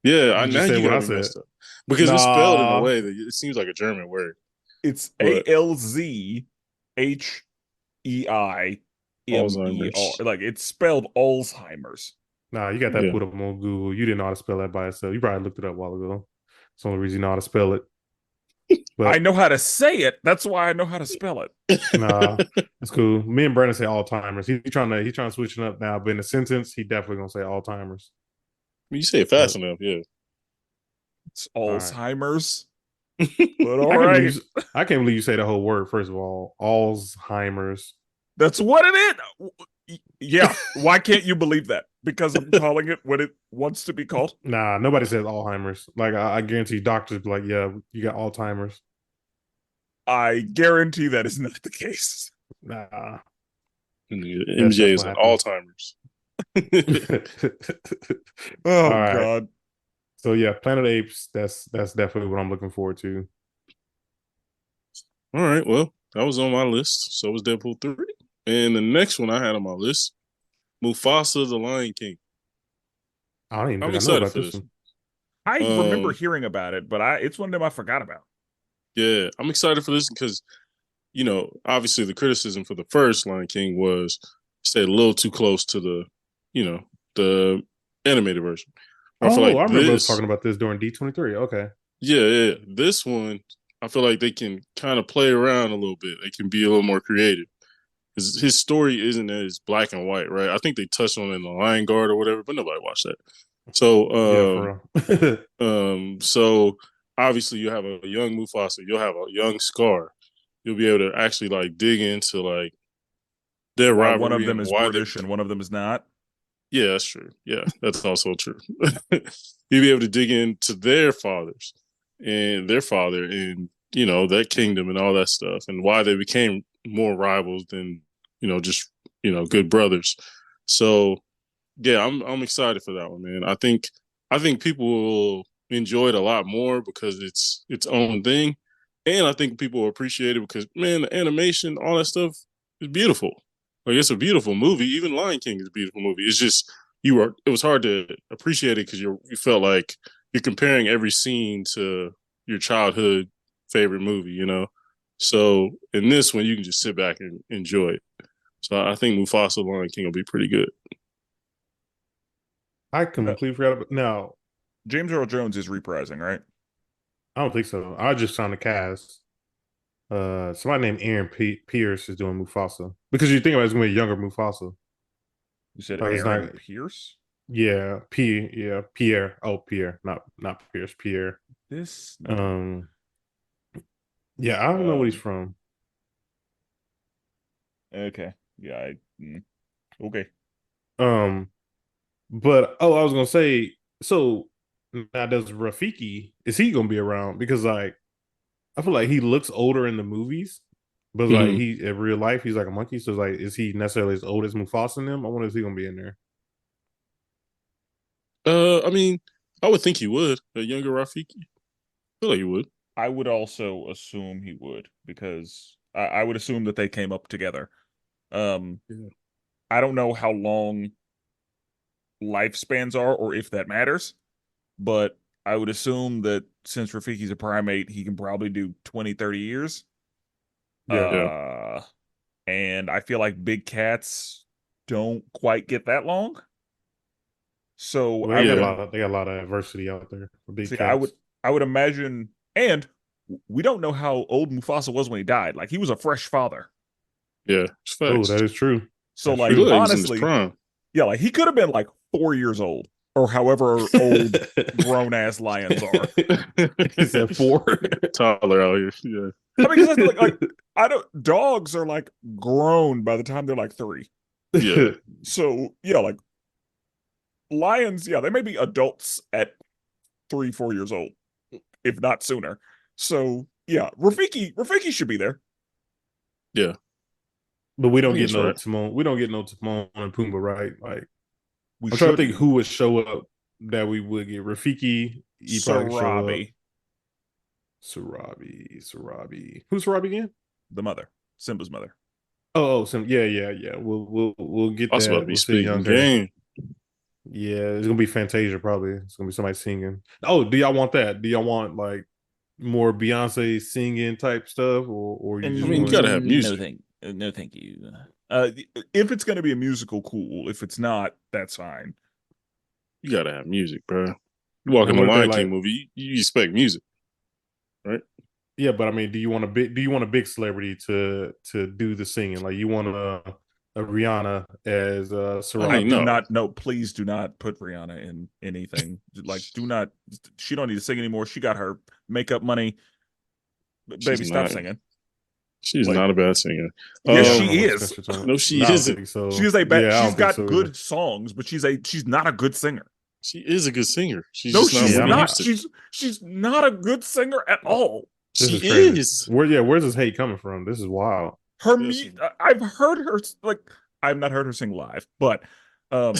Yeah, you now just said you what got I me said. messed up because it's spelled in a Nah, way that it seems like a German word. it's But ALZHEIMER. Alzheimer's. Like, it's spelled Alzheimer's. nah, you got that Yeah. put up on Google. You didn't know how to spell that by itself. You probably looked it up a while ago. It's the only reason you know how to spell it. I But know how to say it. That's why I know how to spell it. nah, it's cool. Me and Brandon say Alzheimer's. He trying to switch it up now, but in a sentence, he definitely gonna say Alzheimer's. You say it But fast enough, yeah. It's all right. Alzheimer's. But all I can't right. believe I can't believe you say the whole word, first of all. Alzheimer's. That's what it is. Yeah. Why can't you believe that? Because I'm calling it what it wants to be called. Nah, nobody says Alzheimer's. Like I guarantee doctors be like, yeah, you got Alzheimer's. I guarantee that is not the case. Nah, MJ that's is what an happens. Alzheimer's. All Oh right. God. So yeah, Planet of the Apes. That's definitely what I'm looking forward to. All right, well, that was on my list. So was Deadpool 3. And the next one I had on my list, Mufasa the Lion King. I don't even I'm think I know excited about for this this one. I remember one. hearing about it, but it's one of them I forgot about. Yeah, I'm excited for this because, obviously the criticism for the first Lion King was stayed a little too close to the animated version. I feel Oh, like I remember us this, talking about this during D23. Okay. yeah, this one, I feel like they can kind of play around a little bit. They can be a little more creative. His story isn't as black and white, right? I think they touched on it in the Lion Guard or whatever, but nobody watched that. Yeah, So, for real. so obviously you have a young Mufasa, you'll have a young Scar. You'll be able to actually like dig into like their Why one of rivalry them and is why they British become. and one of them is not. Yeah, that's true. Yeah, that's also true. You'll be able to dig into their fathers and their father and that kingdom and all that stuff and why they became more rivals than just good brothers. So yeah, I'm excited for that one, man. I think people will enjoy it a lot more because it's its own thing, and I think people will appreciate it because man, the animation, all that stuff is beautiful. Like it's a beautiful movie. Even Lion King is a beautiful movie. It's just it was hard to appreciate it because you felt like you're comparing every scene to your childhood favorite movie. So in this one, you can just sit back and enjoy it. So I think Mufasa Lion King will be pretty good. I No, completely forgot about. No, James Earl Jones is reprising, right? I don't think so. I just found the cast. Somebody named Aaron Pierce is doing Mufasa because you think about it's gonna be a younger Mufasa. You said Like it's Aaron not. Pierce. Yeah, Pierre. Oh, Pierre, not Pierce. Pierre. This name. Um, yeah, I don't know what he's Um. from. Okay. Yeah. Okay. Um, but oh, I was gonna say. So now does Rafiki? Is he gonna be around? Because like I feel like he looks older in the movies, but like Mm-hmm. he in real life he's like a monkey. So like, is he necessarily as old as Mufasa and them? I wonder if he's gonna be in there. I mean, I would think he would. A younger Rafiki. I feel like he would. I would also assume he would because I would assume that they came up together. Um, Yeah. I don't know how long lifespans are or if that matters, but I would assume that since Rafiki's a primate, he can probably do 20, 30 years. Yeah. Yeah. Uh, and I feel like big cats don't quite get that long. So Well, I would they got a lot of adversity out there for big see, cats. I would imagine, and we don't know how old Mufasa was when he died. Like he was a fresh father. Yeah. It's Oh, facts. that is true. So That's He like true. looked like he was in his honestly, prime. yeah, like he could have been like 4 years old or however old grown ass lions are. Is that 4? Toddler out here. Yeah. I mean, because like I don't dogs are like grown by the time they're like 3. Yeah. So yeah, like lions, yeah, they may be adults at 3, 4 years old, if not sooner. So yeah, Rafiki should be there. Yeah. But we I don't think get it's no right. Timon. We don't get no Timon and Pumbaa, right? Like We I'm trying to should think who would show up that we would get. Rafiki, he probably show up. Sarabi, Sarabi. Who's Sarabi again? the mother, Simba's mother. Oh, yeah. We'll get I was about to that. be We'll see speaking young her. game. Yeah, it's gonna be Fantasia probably. It's gonna be somebody singing. Oh, do y'all want that? Do y'all want like more Beyonce singing type stuff, or you I just mean, you want? gotta have No, music. no, thank you. Uh, if it's going to be a musical, cool. If it's not, that's fine. You gotta have music, bro. You walk And in the what if they Lion King like? movie, you expect music, right? Yeah, but I mean, do you want a big celebrity to do the singing? Like you want a Rihanna as I I mean, Sarabi? do no. not. No, please do not put Rihanna in anything. Like, do not. She don't need to sing anymore. She got her makeup money. She's Baby, stop not. singing. She's Like, not a bad singer. yes, Yeah, I don't know she what is. Spencer talking. No, she I don't isn't. think She so. is a bad. Yeah, I She's don't think got so either. good songs, but she's not a good singer. She is a good singer. She's No, just not she's Yeah, Whitney not. Houston. She's not a good singer at all. this She is crazy. is. Where's this hate coming from? This is wild. Yes. I've heard her like I've not heard her sing live, but um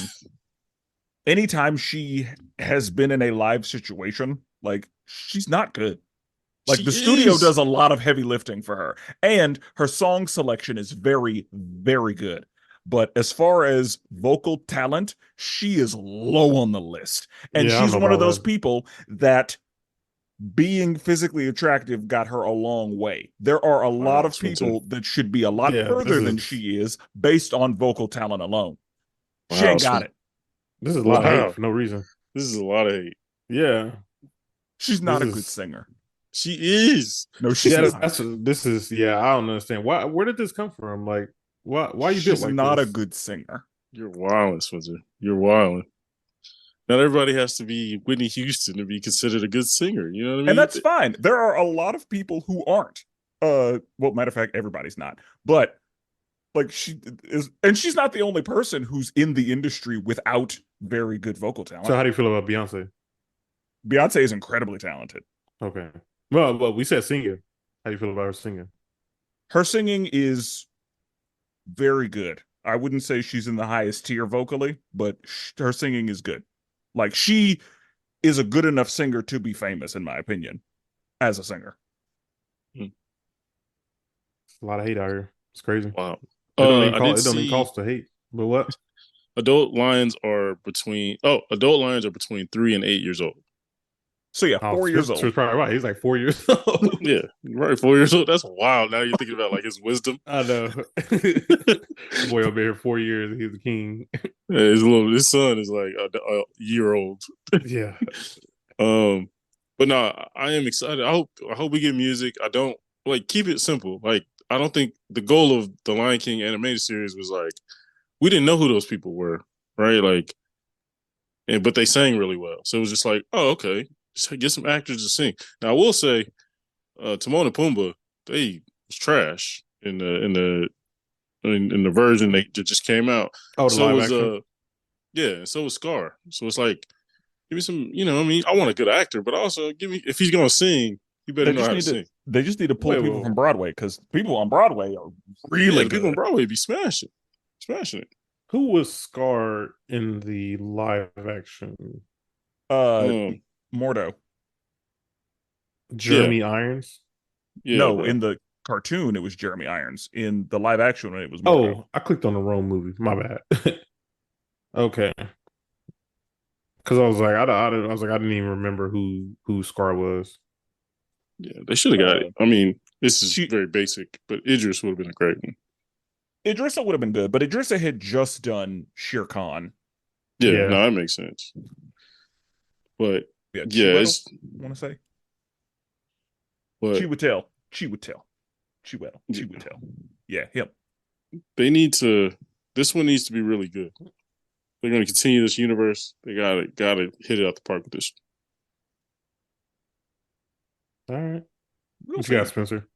anytime she has been in a live situation, like she's not good. Like She the studio is. does a lot of heavy lifting for her, and her song selection is very, very good. But as far as vocal talent, she is low on the list. And Yeah, I don't she's know one of about those that. people that being physically attractive got her a long way. There are a lot Wow, of Spencer. people that should be a lot Yeah, further than she is based on vocal talent alone. She Wow, ain't got Spencer. it. this is a lot of hate Wow. for no reason. This is a lot of hate. Yeah, She's this not a good is singer. She is. No, she's yeah. not. This is yeah. I don't understand why. Where did this come from? Like, why you built She's like not a this? good singer. You're wilding, Spencer. You're wilding. Not everybody has to be Whitney Houston to be considered a good singer. You know what I And mean? that's fine. There are a lot of people who aren't. Well, matter of fact, everybody's not. But like she is, and she's not the only person who's in the industry without very good vocal So talent. how do you feel about Beyonce? Beyonce is incredibly talented. Okay. Well, we said singing. How do you feel about her singing? Her singing is very good. I wouldn't say she's in the highest tier vocally, but her singing is good. Like she is a good enough singer to be famous, in my opinion, as a singer. Hmm. It's a lot of hate out here. It's crazy. Wow. I did It don't even see cost to hate. But what? adult lions are between 3 and 8 years old. So yeah, Oh, 4 years Spencer's old. probably right. He's like 4 years old. Yeah, right. 4 years old. That's wild. Now you're thinking about like his wisdom. I know. Boy over here, 4 years, he's the king. Yeah, his son is like a year old. Yeah. But no, I am excited. I hope we get music. I don't like keep it simple. Like I don't think the goal of the Lion King animated series was like we didn't know who those people were, right? Like, but they sang really well, so it was just like, oh, okay, just get some actors to sing. Now I will say, Timon and Pumbaa, they was trash in the version that just came out. Oh, the So live was action. yeah, so was Scar. So it's like give me some, I mean, I want a good actor, but also give me if he's gonna sing, he better know how to sing. They just need to pull Wait, people wait, from wait. Broadway because people on Broadway are Yeah, really the people on good. Broadway be smashing it. Who was Scar in the live action? Uh Um, Mordo. yeah, Jeremy Irons. yeah, No, bro. in the cartoon, it was Jeremy Irons. In the live action one, it was Mordo. Oh, I clicked on the wrong movie. My bad. Okay. Because I was like, I was like, I didn't even remember who Scar was. Yeah, they should have got it. I mean, this is She- very basic, but Idris would have been a great one. Idrissa would have been good, but Idrissa had just done Shere Khan. Yeah, Yeah. no, that makes sense. But Yeah, yeah, Chiwetel, it's I want to say. but Chiwetel. Yeah, him. they need to. This one needs to be really good. They're going to continue this universe. They gotta hit it out the park with this. All right. We'll What you got, see. Spencer?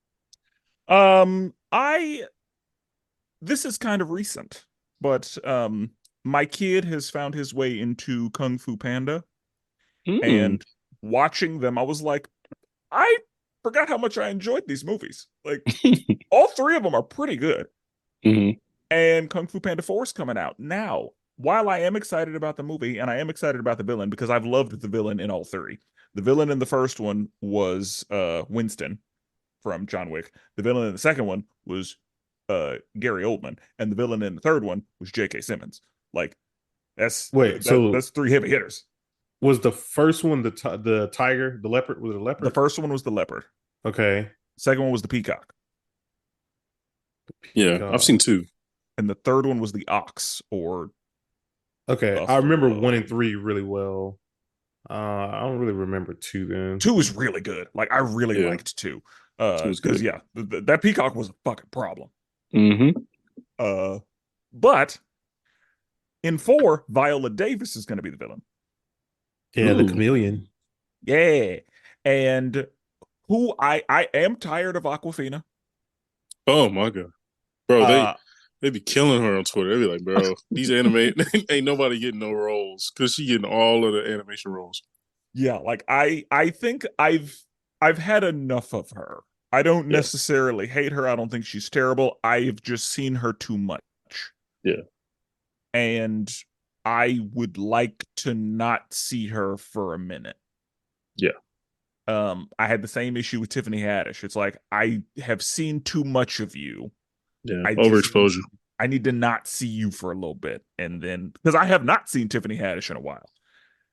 I this is kind of recent, but my kid has found his way into Kung Fu Panda, and watching them, I was like, I forgot how much I enjoyed these movies. Like, all three of them are pretty good. Mhm. And Kung Fu Panda 4 is coming out now. While I am excited about the movie and I am excited about the villain because I've loved the villain in all three. The villain in the first one was Winston from John Wick. The villain in the second one was Gary Oldman, and the villain in the third one was J.K. Simmons. Like, that's three heavy hitters. Was the first one the tiger, the leopard? Was it a leopard? The first one was the leopard. Okay. Second one was the peacock. Yeah, I've seen two. And the third one was the ox, or okay. I remember 1 and 3 really well. I don't really remember 2 then. 2 is really good. Like, I really liked 2. Because yeah, that peacock was a fucking problem. But in 4, Viola Davis is going to be the villain. Yeah, the chameleon. Yeah, and who I am tired of Aquafina. Oh my god, bro! They be killing her on Twitter. They be like, bro, these anime ain't nobody getting no roles because she getting all of the animation roles. Yeah, like I think I've had enough of her. I don't necessarily hate her. I don't think she's terrible. I've just seen her too much. Yeah. And I would like to not see her for a minute. Yeah. I had the same issue with Tiffany Haddish. It's like, I have seen too much of you. Yeah, overexposure. I need to not see you for a little bit. And then, because I have not seen Tiffany Haddish in a while.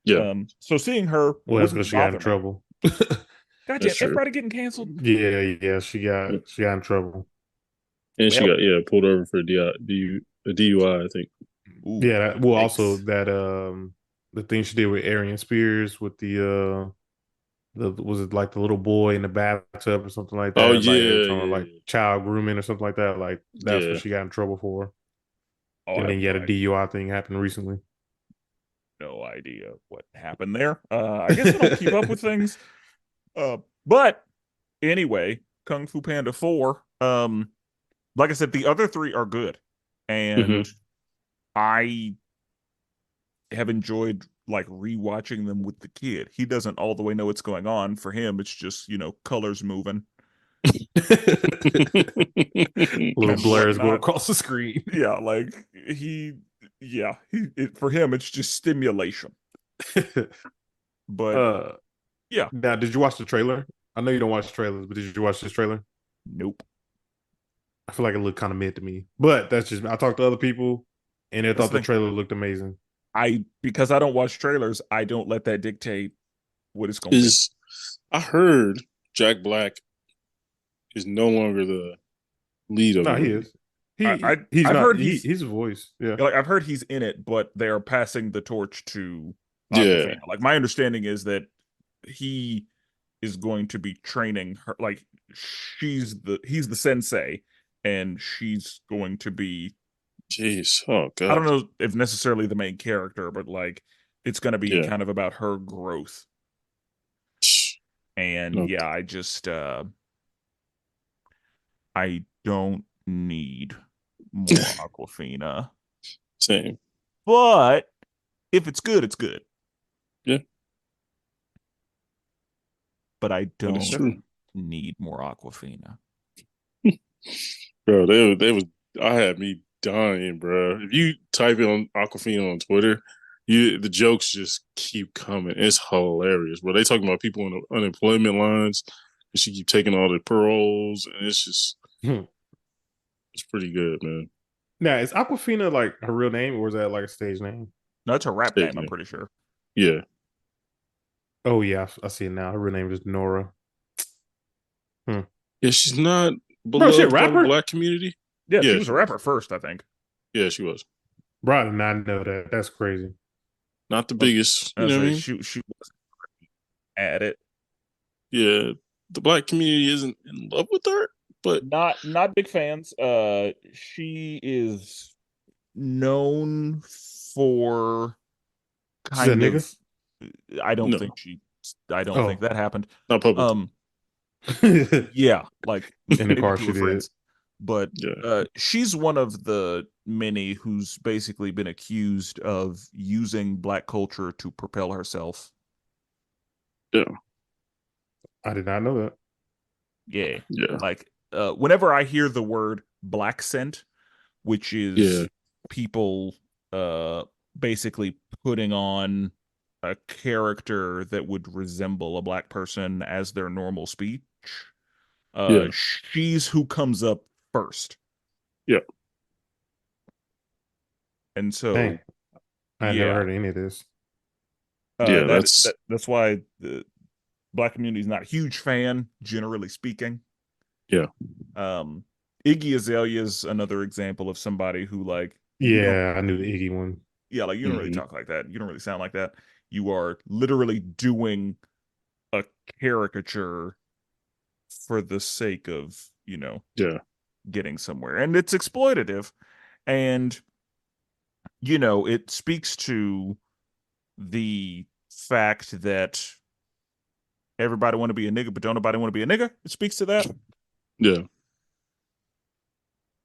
Yeah. So seeing her, well, that's because she got in trouble. Gotcha. Everybody getting canceled. Yeah. She got in trouble, and she got pulled over for a DUI, I think. Ooh, yeah. Also that the thing she did with Arian Spears with the was it like the little boy in the bathtub or something like that? Oh yeah, like child grooming or something like that. Like that's what she got in trouble for. And then a DUI thing happened recently. No idea what happened there. I guess I don't keep up with things. But anyway, Kung Fu Panda 4. Like I said, the other 3 are good, and I have enjoyed like rewatching them with the kid. He doesn't all the way know what's going on. For him, it's just colors moving. Little blurs go across the screen. Yeah, like for him it's just stimulation. But yeah. Now, did you watch the trailer? I know you don't watch trailers, but did you watch this trailer? Nope. I feel like it looked kind of mid to me, but that's just I talked to other people and they thought the trailer looked amazing. Because I don't watch trailers, I don't let that dictate what it's going to be. I heard Jack Black is no longer the lead of it. He is. He's a voice. Yeah. Like, I've heard he's in it, but they are passing the torch to Aquafina. Like, my understanding is that he is going to be training her. Like, he's the sensei, and she's going to be. Jeez, oh god. I don't know if necessarily the main character, but like it's going to be kind of about her growth. And I just I don't need more Aquafina. Same. But if it's good, it's good. Yeah. But I don't need more Aquafina. Bro, I had me dying, bro. If you type in on Aquafina on Twitter, the jokes just keep coming. It's hilarious, bro. They talking about people on the unemployment lines, And she keep taking all the pearls, and it's just Hmm. it's pretty good, man. Now, is Aquafina like her real name, or is that like a stage name? No, it's a rap Stage name, I'm name. pretty sure. Yeah. Oh yeah, I see it now. Her real name is Nora. Hmm. Yeah, she's not Bro, she a beloved by the rapper? black community. Yeah, she Yeah, was a she was. rapper first, I think. Yeah, she was. Bro, I did not know that. That's crazy. Not the Um, biggest, you I know what I say mean? she was at it. Yeah. The black community isn't in love with her, but Not big fans. She is known for She's a kind nigga. of I don't no, think she I don't think Oh, that happened. not publicly. Um in yeah, like the maybe car to she her did. friends. But Yeah. she's one of the many who's basically been accused of using black culture to propel herself. Yeah. I did not know that. Yeah. Yeah. Like whenever I hear the word black scent, which Yeah. is people uh basically putting on a character that would resemble a black person as their normal speech. Yeah. She's who comes up first. Yeah. And Dang, so I never yeah, heard any of this. Yeah. That's that's why the black community is not a huge fan, generally speaking. yeah. Um Iggy Azalea is another example of somebody who like you don't Yeah, I knew the Iggy one. yeah, like you don't really Hmm. talk like that. You don't really sound like that. You are literally doing a caricature for the sake of, Yeah. getting somewhere. And it's exploitative. And, it speaks to the fact that everybody want to be a nigga, but don't nobody want to be a nigga. It speaks to that. Yeah.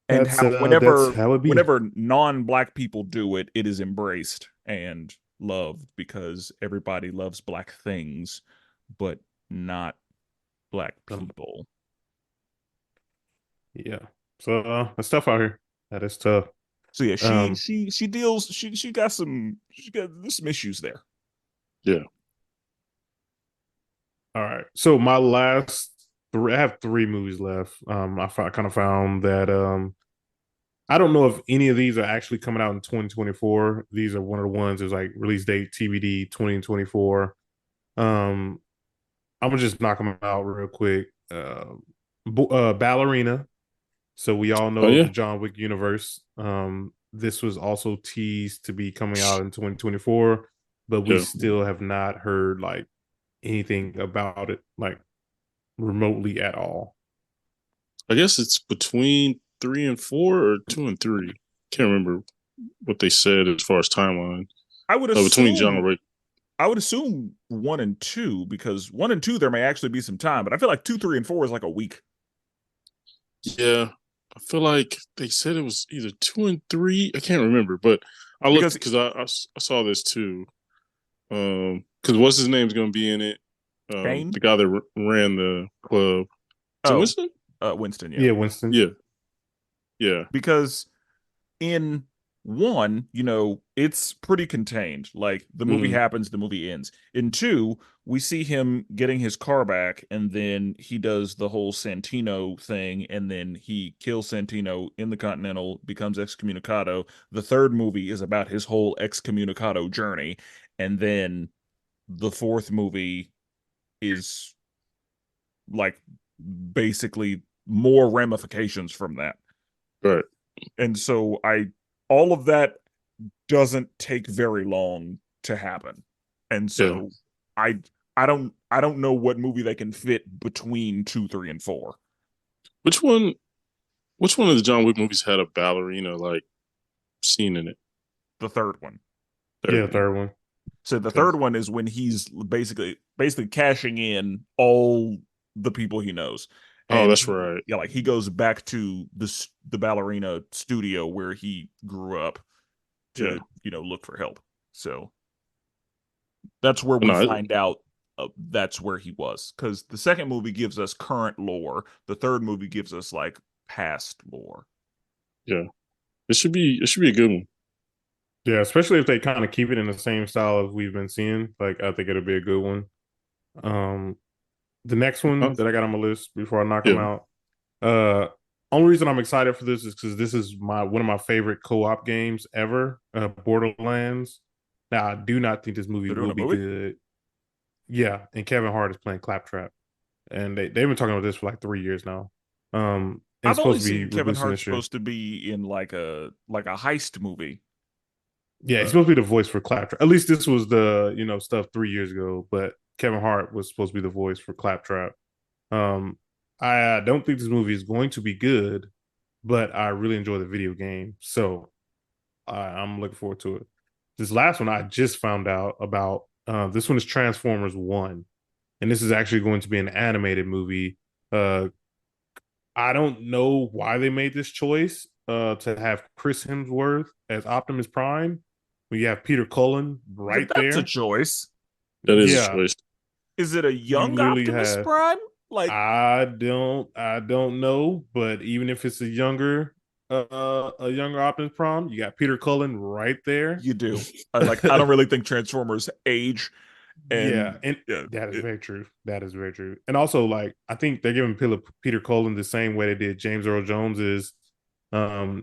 And how That's whenever how it be. whenever non-black people do it, it is embraced and loved because everybody loves black things, but not black Um, people. yeah. So that's tough out here. That is tough. So yeah, Um, she got there's some issues there. Yeah. all right. So my last three, I have three movies left. Kind of found that I don't know if any of these are actually coming out in 2024. These are one of the ones that's like release date TBD 2024. Um, I'm gonna just knock them out real quick. Ballerina. So we all Oh know the yeah. John Wick universe. This was also teased to be coming out in 2024, but we Yeah. still have not heard like anything about it, like remotely at all. I guess it's between 3 and 4 or 2 and 3. Can't remember what they said as far as timeline. I would Between John assume Wick. I would assume 1 and 2 because 1 and 2 there may actually be some time, but I feel like 2, 3, and 4 is like a week Yeah. I feel like they said it was either 2 and 3. I can't remember, but I looked because because I saw this too. Because what's his name's going to be in it? Kane. The guy that ran the club. Is it Oh, Winston? Winston, yeah, Yeah, Winston. Yeah. Yeah. because in one, it's pretty contained. Like the movie Hmm. happens, the movie ends. In two, we see him getting his car back, and then he does the whole Santino thing, and then he kills Santino in the Continental, becomes excommunicado. The third movie is about his whole excommunicado journey, and then the fourth movie is like basically more ramifications from that. Right. And so all of that doesn't take very long to happen. And Yeah. so I I don't know what movie they can fit between 2, 3, and 4. Which one? Which one of the John Wick movies had a ballerina like scene in it? The third one. Yeah, Third the one. third one. So the Okay. third one is when he's basically cashing in all the people he knows. Oh, And that's right. yeah, like he goes back to the ballerina studio where he grew up Yeah. to, look for help. So that's where But we no, find out that's where he was. Because the second movie gives us current lore. The third movie gives us like past lore. yeah. It should be a good one. Yeah, especially if they kind of keep it in the same style as we've been seeing. Like, I think it'll be a good one. Um, The next one that I got on my list before I knock them Yeah. out. Uh, only reason I'm excited for this is because this is one of my favorite co-op games ever. Borderlands. Now I do not think this movie They're doing will a be movie. good. Yeah, and Kevin Hart is playing Claptrap, and they've been talking about this for like 3 years now. And it's I've only supposed to be seen Kevin releasing Hart this year. supposed to be in like a heist movie. Yeah, he's Uh, supposed to be the voice for Claptrap. At least this was the stuff 3 years ago. But Kevin Hart was supposed to be the voice for Claptrap. Um, I don't think this movie is going to be good, but I really enjoy the video game, so I'm looking forward to it. This last one I just found out about. This one is Transformers One, and this is actually going to be an animated movie. Uh, I don't know why they made this choice to have Chris Hemsworth as Optimus Prime. We have Peter Cullen right that's a there. choice. That is a Yeah, choice. Is it a you young literally Optimus have. Prime? Like I don't know, but even if it's a younger Optimus Prime, you got Peter Cullen right there. you do. I don't really think Transformers age, Yeah, and and yeah, that is very true. That is very true. And also, like, I think they're giving Peter Cullen the same way they did James Earl Jones is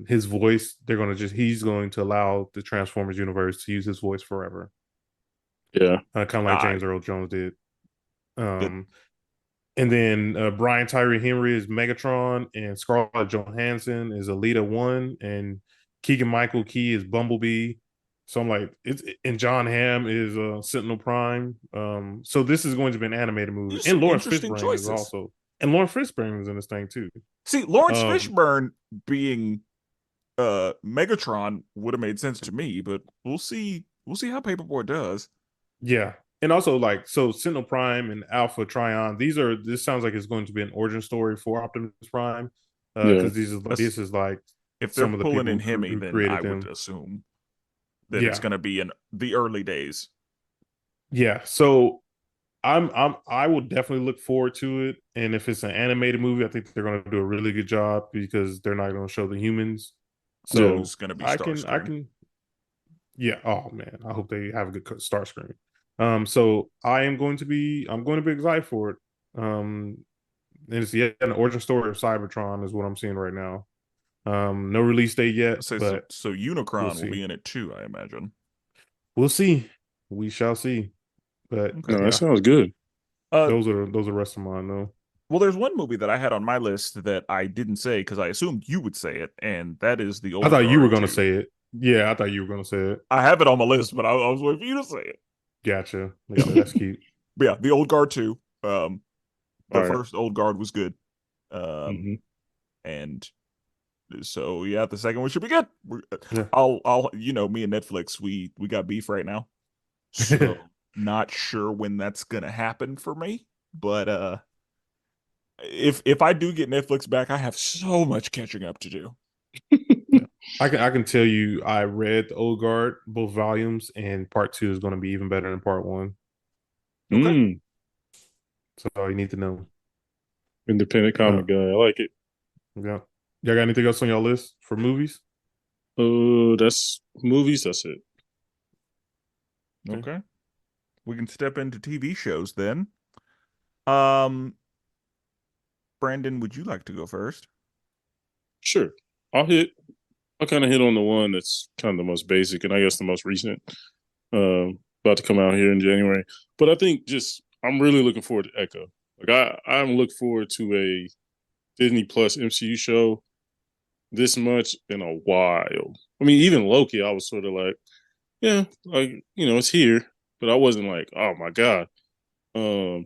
his voice. He's going to allow the Transformers universe to use his voice forever, Yeah. kind of like I James Earl Jones did. good. Um, And then Brian Tyree Henry is Megatron, and Scarlett Johansson is Alita One, and Keegan Michael Key is Bumblebee. So I'm like, and John Hamm is Sentinel Prime. So this is going to be an animated movie, There's and some Lawrence interesting Fishburne is choices. also, and Lawrence Fishburne is in this thing too. See, Lawrence Um, Fishburne being Megatron would have made sense to me, but we'll see. We'll see how Paperboy does. yeah, and also like so Sentinel Prime and Alpha Trion. This sounds like it's going to be an origin story for Optimus Prime, Yeah. because That's, this is like if they're some of the pulling people in Hemi, who then I created would them. assume that it's Yeah, going to be in the early days. yeah. So I will definitely look forward to it. And if it's an animated movie, I think they're going to do a really good job because they're not going to show the humans. Yeah. So Who's going to be I Starscream? can, yeah. Oh man, I hope they have a good start screen. So I'm going to be excited for it. And it's yet an origin story of Cybertron is what I'm seeing right now. No release date yet, Say but so we'll Unicron will see. be in it too, I imagine. We'll see. We shall see. But Okay. No, that yeah, sounds good. Uh, those are the rest of mine though. well, there's one movie that I had on my list that I didn't say because I assumed you would say it, and that is The I Old thought you were Guard going to 2. say it. Yeah, I thought you were going to say it. I have it on my list, but I was waiting for you to say it. Gotcha. That's cute. But yeah, The Old Guard 2. The All right. first Old Guard was good. Um, Mm-hmm. and so yeah, the second one should be good. Yeah. Me and Netflix, we got beef right now. So not sure when that's gonna happen for me. But if I do get Netflix back, I have so much catching up to do. Yeah. I can tell you I read the Old Guard, both volumes, and part two is going to be even better than part one. Okay. Mm. So all you need to know. Independent Uh, comic guy. I like it. yeah. Y'all got anything else on your list for movies? That's movies. That's it. Okay. Okay. We can step into TV shows then. Um, Brandon, would you like to go first? Sure. I'll hit. I'll kind of hit on the one that's kind of the most basic and I guess the most recent. About to come out here in January. But I think just I'm really looking forward to Echo. Like I'm looking forward to a Disney Plus MCU show this much in a while. I mean, even Loki, I was sort of like, yeah, like it's here, but I wasn't like, oh my god. Um,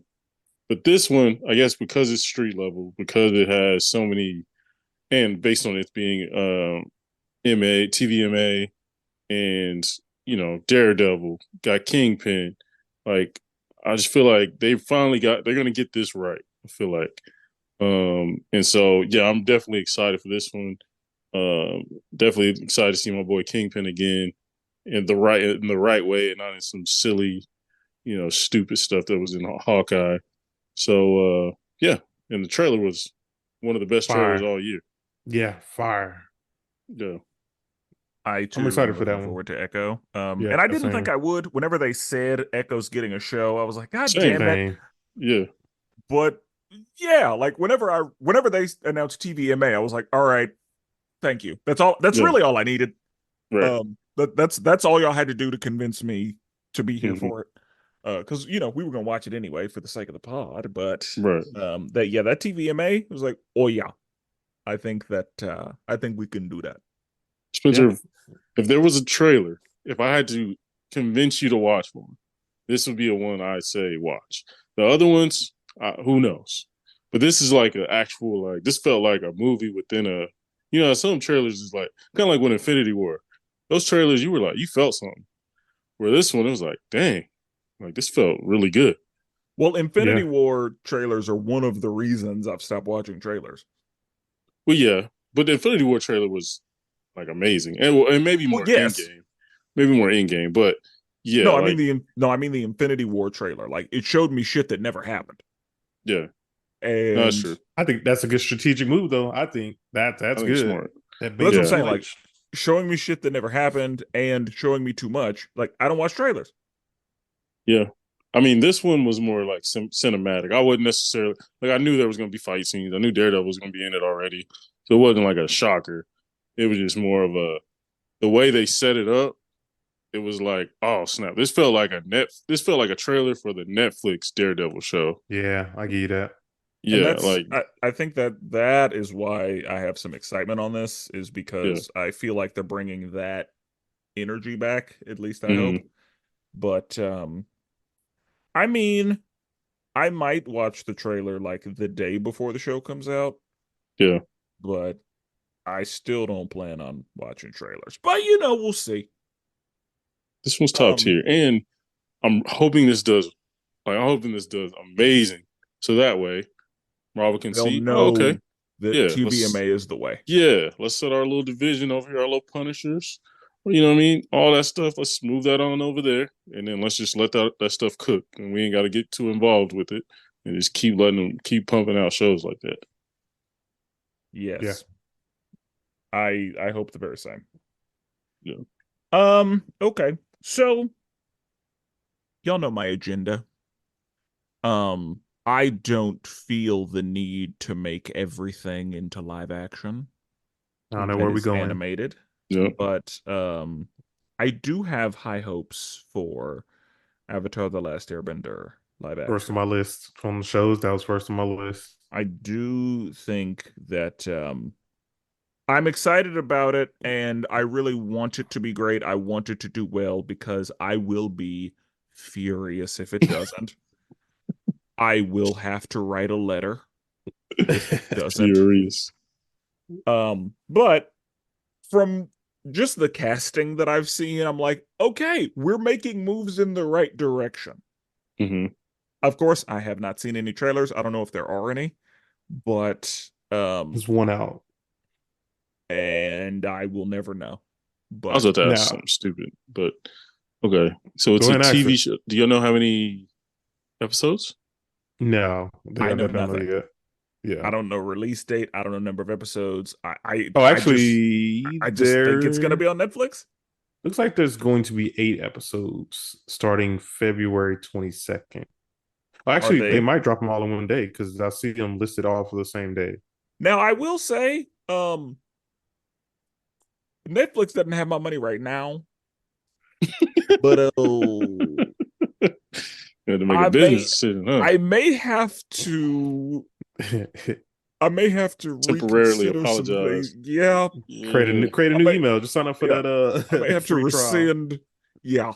but this one, I guess, because it's street level, because it has so many, and based on it being MA, TVMA, and Daredevil got Kingpin. Like, I just feel like they're gonna get this right. I feel like, and so yeah, I'm definitely excited for this one. Definitely excited to see my boy Kingpin again in the right way, and not in some silly, stupid stuff that was in Hawkeye. So yeah, and the trailer was one of the best trailers Fire. all year. Yeah, fire. Yeah, I I'm too am excited for that looking one. forward to Echo. Yeah, And I didn't think same. I would. Whenever they said Echo's getting a show, I was like, God same. damn it. Same. Yeah, But yeah, like whenever they announced TVMA, I was like, all right, thank you. That's all. That's Yeah, really all I needed. right. That's all y'all had to do to convince me to be here Hmm. for it. Because we were gonna watch it anyway for the sake of the pod, but Right. that TVMA was like, oh yeah, I think we can do that. Yeah. Spencer, if there was a trailer, if I had to convince you to watch one, this would be a one I'd say watch. The other ones, who knows? But this is like an actual like. This felt like a movie within a. Some trailers is like kind of like when Infinity War. Those trailers, you were like, you felt something. Where this one, it was like, dang, like this felt really good. Well, Infinity Yeah. War trailers are one of the reasons I've stopped watching trailers. Well, yeah, but the Infinity War trailer was like amazing, and maybe Well, more in yes. game, maybe more in game, but yeah, like No, I mean the Infinity War trailer. Like it showed me shit that never happened. yeah, no, that's And true. I think that's a good strategic move, though. I think I that's think it's good. smart. That but bait that's what I'm and Yeah, saying. Like switch. showing me shit that never happened and showing me too much. Like I don't watch trailers. yeah. I mean, this one was more like cinematic. I wouldn't necessarily like. I knew there was going to be fight scenes. I knew Daredevil was going to be in it already, so it wasn't like a shocker. It was just more of a the way they set it up. It was like, oh snap! This felt like a trailer for the Netflix Daredevil show. Yeah, I give you that. And Yeah, like I think that is why I have some excitement on this is yeah. because I feel like they're bringing that energy back, at least I hope. Hmm. But I mean, I might watch the trailer like the day before the show comes out, Yeah. but I still don't plan on watching trailers. But we'll see. This one's top Um, tier, and I'm hoping this does. Like, I'm hoping this does amazing, so that way Marvel can they'll see. Oh, okay, know that yeah. TVMA is the way. Let's set our little division over here, our little Punishers. You know what I mean? All that stuff. Let's move that on over there, and then let's just let that stuff cook, and we ain't got to get too involved with it, and just keep letting them keep pumping out shows like that. Yeah. Yes. I hope the very same. Yeah. Okay. So y'all know my agenda. I don't feel the need to make everything into live action I don't know that where we is going. animated, Yeah. but I do have high hopes for Avatar: The Last Airbender live First on action. my list from the shows. That was first on my list. I do think that I'm excited about it and I really want it to be great. I want it to do well because I will be furious if it doesn't. I will have to write a letter if it doesn't. Furious. But from just the casting that I've seen, I'm like, okay, we're making moves in the right direction. Hmm. Of course, I have not seen any trailers. I don't know if there are any, but There's one out. and I will never know. I was But about to ask Now, something stupid, but okay. So go it's a ahead and ask TV it. show. Do you know how many episodes? No, I I know don't know nothing. yet. Yeah. I don't know release date. I don't know number of episodes. Oh, I actually, I just think it's gonna there be on Netflix. looks like there's going to be 8 episodes starting February 22nd. Well, Are actually, they they might drop them all in one day because I see them listed all for the same day. now? I will say, Netflix doesn't have my money right now, but You had to make a I business may decision, huh? I may have to I may have to Temporarily reconsider some things. create apologize. Yeah, Yeah. a I new may email. Just sign up for yeah, that I may have to free trial. rescind. Yeah,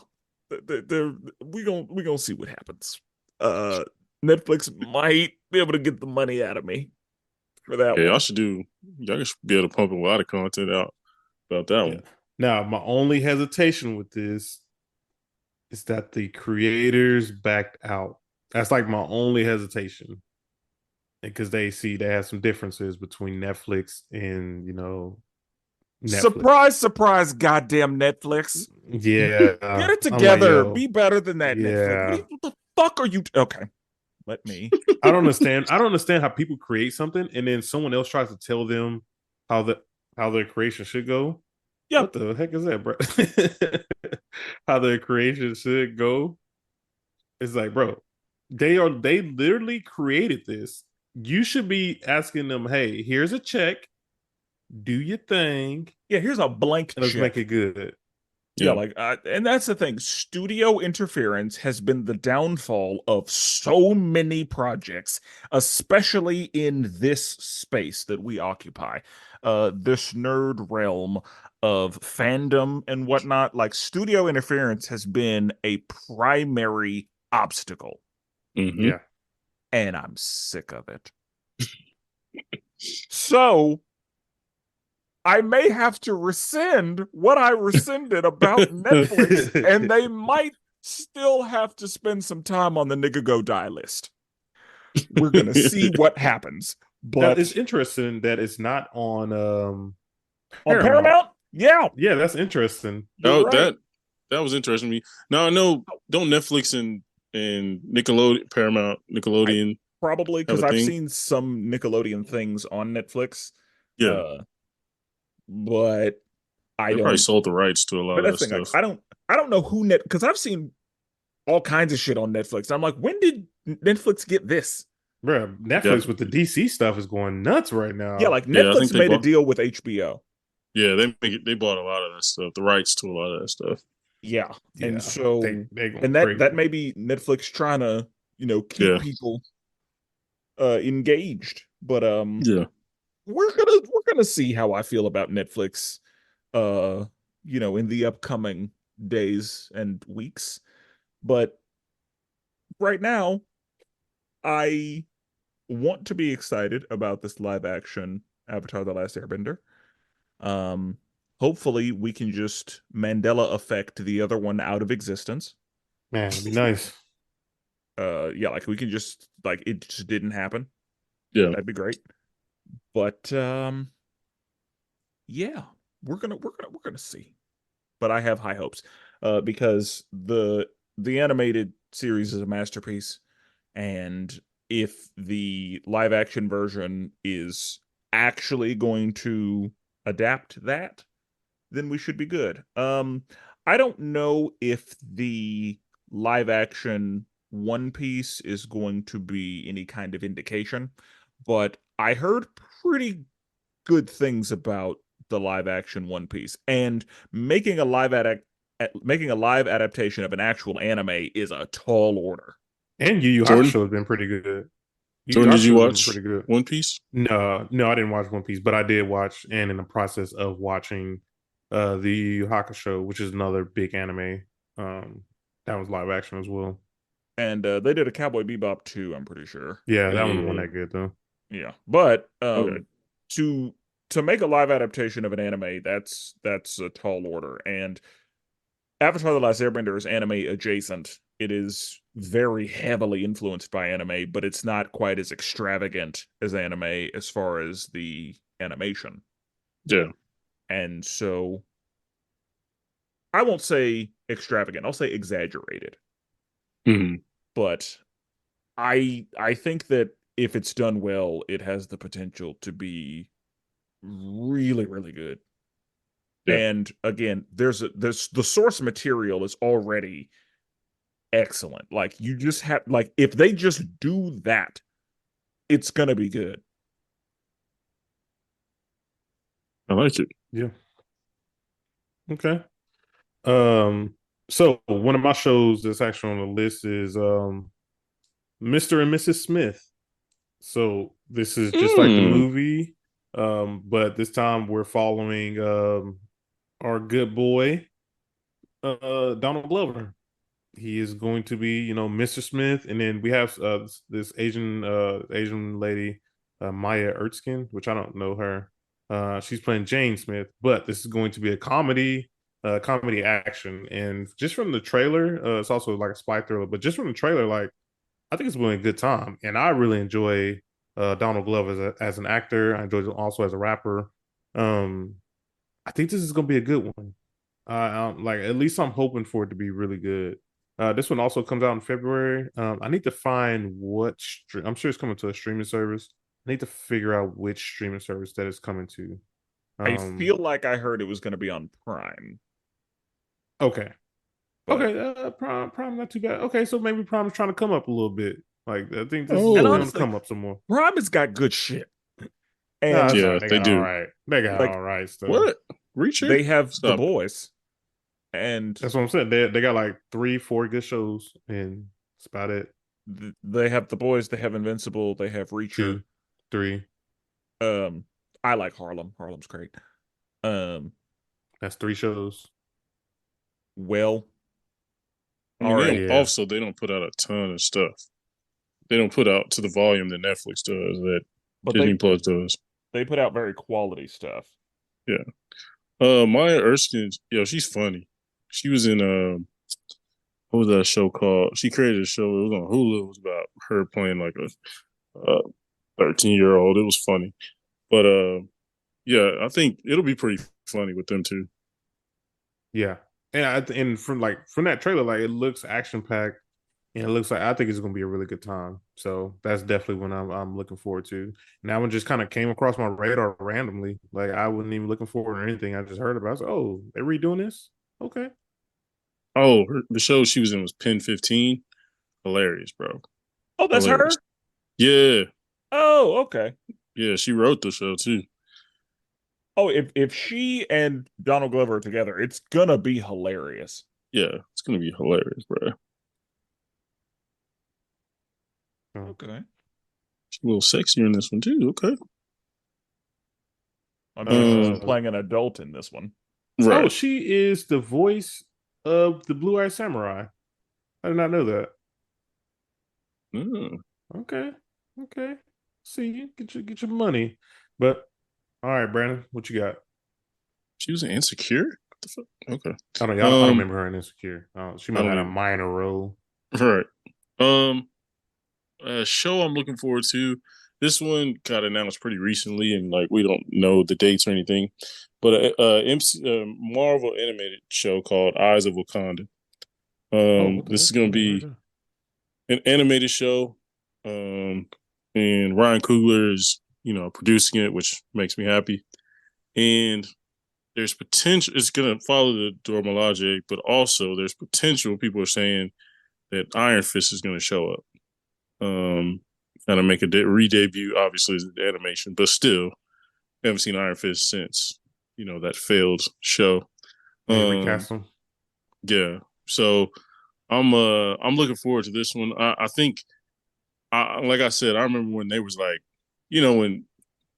we gonna see what happens. Uh, Netflix might be able to get the money out of me for that Yeah, one. y'all should be able to pump a lot of content out about that Yeah. one. Now, my only hesitation with this is that the creators backed out. That's like my only hesitation because they have some differences between Netflix and Netflix. Surprise, surprise, goddamn Netflix. Get Yeah, it I'm like, together. yo, Be better than that, Netflix. yeah. What the fuck are you? Okay, let me. I don't understand. I don't understand how people create something and then someone else tries to tell them how the how their creation should go. Yep. What the heck is that, bro? How their creation should go. It's like, bro, They literally created this. You should be asking them, hey, here's a check, do your thing, Yeah, here's a blank and let's make check. it good. Yeah, Yeah. like, and that's the thing. Studio interference has been the downfall of so many projects, especially in this space that we occupy, this nerd realm of fandom and whatnot. Like, studio interference has been a primary obstacle, Hmm. Yeah. and I'm sick of it. So I may have to rescind what I rescinded about Netflix, and they might still have to spend some time on the nigga go die list. We're gonna see what happens. Now it's But interesting that it's not on on Paramount. Paramount, yeah, Yeah, that's interesting. you're Oh, right. that was interesting to me. Now I know, don't Netflix and Nickelodeon, Paramount, I Nickelodeon probably have because a I've thing? seen some Nickelodeon things on Netflix, Yeah, uh, but I they probably don't. sold the rights to a lot But of that's that the thing, like stuff. I don't know who net because I've seen all kinds of shit on Netflix. I'm like, when did Netflix get this? Bro, Yeah, Netflix with the DC stuff is going nuts right Yeah, now. like yeah. I think Netflix they made a bought. deal with HBO. Yeah, they bought a lot of that stuff, the rights to a lot of that stuff. Yeah. And Yeah, so they going and that crazy. may be Netflix trying to, keep Yeah, people engaged. But yeah. we're gonna see how I feel about Netflix uh, in the upcoming days and weeks. But right now, I want to be excited about this live action Avatar: The Last Airbender. Um, hopefully we can just Mandela effect the other one out of existence. Man, it'd be nice. Yeah, like we can just like it just didn't happen. Yeah. That'd be great. But yeah, we're gonna see. But I have high hopes. Because the animated series is a masterpiece, and if the live action version is actually going to adapt that, then we should be good. I don't know if the live action One Piece is going to be any kind of indication, but I heard pretty good things about the live action One Piece, and making a making a live adaptation of an actual anime is a tall order. And Yu Yu Jordan, Hakusho has been pretty good. Yu Yu Jordan, did you Hakusho has been watch pretty good. One Piece? No, no, I didn't watch One Piece, but I did watch and in the process of watching the Yu Yu Hakusho, which is another big anime. Um, that was live action as well. And they did a Cowboy Bebop too, I'm pretty sure. Yeah, that one wasn't Yeah. that good though. Yeah, but Okay. to to make a live adaptation of an anime, that's a tall order. And Avatar: The Last Airbender is anime adjacent. It is very heavily influenced by anime, but it's not quite as extravagant as anime as far as the animation. Yeah. And so I won't say extravagant, I'll say exaggerated. Hmm. But I think that if it's done well, it has the potential to be really, really good. Yeah. And again, there's the source material is already excellent. Like you just have like if they just do that, it's gonna be good. I like it. Yeah. Okay. Um, so one of my shows that's actually on the list is Mr. and Mrs. Smith. So this is just like the Mm. movie, but this time we're following our good boy, Donald Glover. He is going to be, Mr. Smith, and then we have this Asian lady, Maya Erskine, which I don't know her. She's playing Jane Smith, but this is going to be a comedy action, and just from the trailer, it's also like a spy thriller. But just from the trailer, like I think it's really a good time, and I really enjoy Donald Glover as an actor. I enjoy him also as a rapper. Um, I think this is going to be a good one. Like at least I'm hoping for it to be really good. This one also comes out in February. I need to find I'm sure it's coming to a streaming service. I need to figure out which streaming service that it's coming to. I Um, feel like I heard it was gonna be on Prime, okay, But Okay, Prime not too bad. Okay, so maybe Prime's trying to come up a little bit. Like I think this is and definitely Oh, on the honestly, come up some more. Prime has got good shit. No, And that's all yeah, right. They they got all do. right. They got like all right stuff. What? Reacher? they have The Stop it. Boys, and That's what I'm saying. They got like 3, 4 good shows, and that's about it. they have The Boys, they have Invincible, they have Reacher. 2, 3. Um, I like Harlem. Harlem's great. Um, That's 3 shows. well, I all mean, right, Yeah. they don't put out a ton of stuff. They don't put out to the volume that Netflix does, that but Disney Plus does. they put out very quality stuff. Yeah. Maya Erskine, yo, she's funny. She was in what was that show called? She created a show. It was on Hulu. It was about her playing like a 13-year-old. It was funny, but yeah, I think it'll be pretty funny with them too. Yeah. And from that trailer, like it looks action packed, and it looks like I think it's gonna be a really good time. So that's definitely what I'm looking forward to. And that one just kind of came across my radar randomly. Like I wasn't even looking forward to anything. I just heard about it. I was like, oh, they're redoing this? Okay. Oh, the show she was in was Pen 15. Hilarious, bro. Oh, that's Hilarious. her. Yeah, Oh, okay. yeah. She wrote the show too. Oh, if she and Donald Glover are together, it's gonna be hilarious. Yeah, it's gonna be hilarious, bro. Okay. She's a little sexier in this one too. Okay. I mean, she's Uh playing an adult in this one. oh, Right. she is the voice of the Blue Eyed Samurai. I did not know that. Mm. Okay. Okay. See you. Get your money. But all right, Brandon, what you got? She was in Insecure. What the fuck? Okay. I don't Um, remember her in Insecure. She I might have don't had a even. minor role. Right. Um, a show I'm looking forward to. This one got announced pretty recently, and like we don't know the dates or anything. But Marvel animated show called Eyes of Wakanda. Oh, what the This is heck? going I to never heard be that. an animated show. Um, and Ryan Coogler is producing it, which makes me happy. And there's potential. It's going to follow the Dora Milaje, but also there's potential. People are saying that Iron Fist is going to show up. Um, Kind of make a re-debut. Obviously, it's the animation, but still, haven't seen Iron Fist since that failed show. They Um, recast them. yeah, so I'm looking forward to this one. I think, like I said, I remember when they was like, when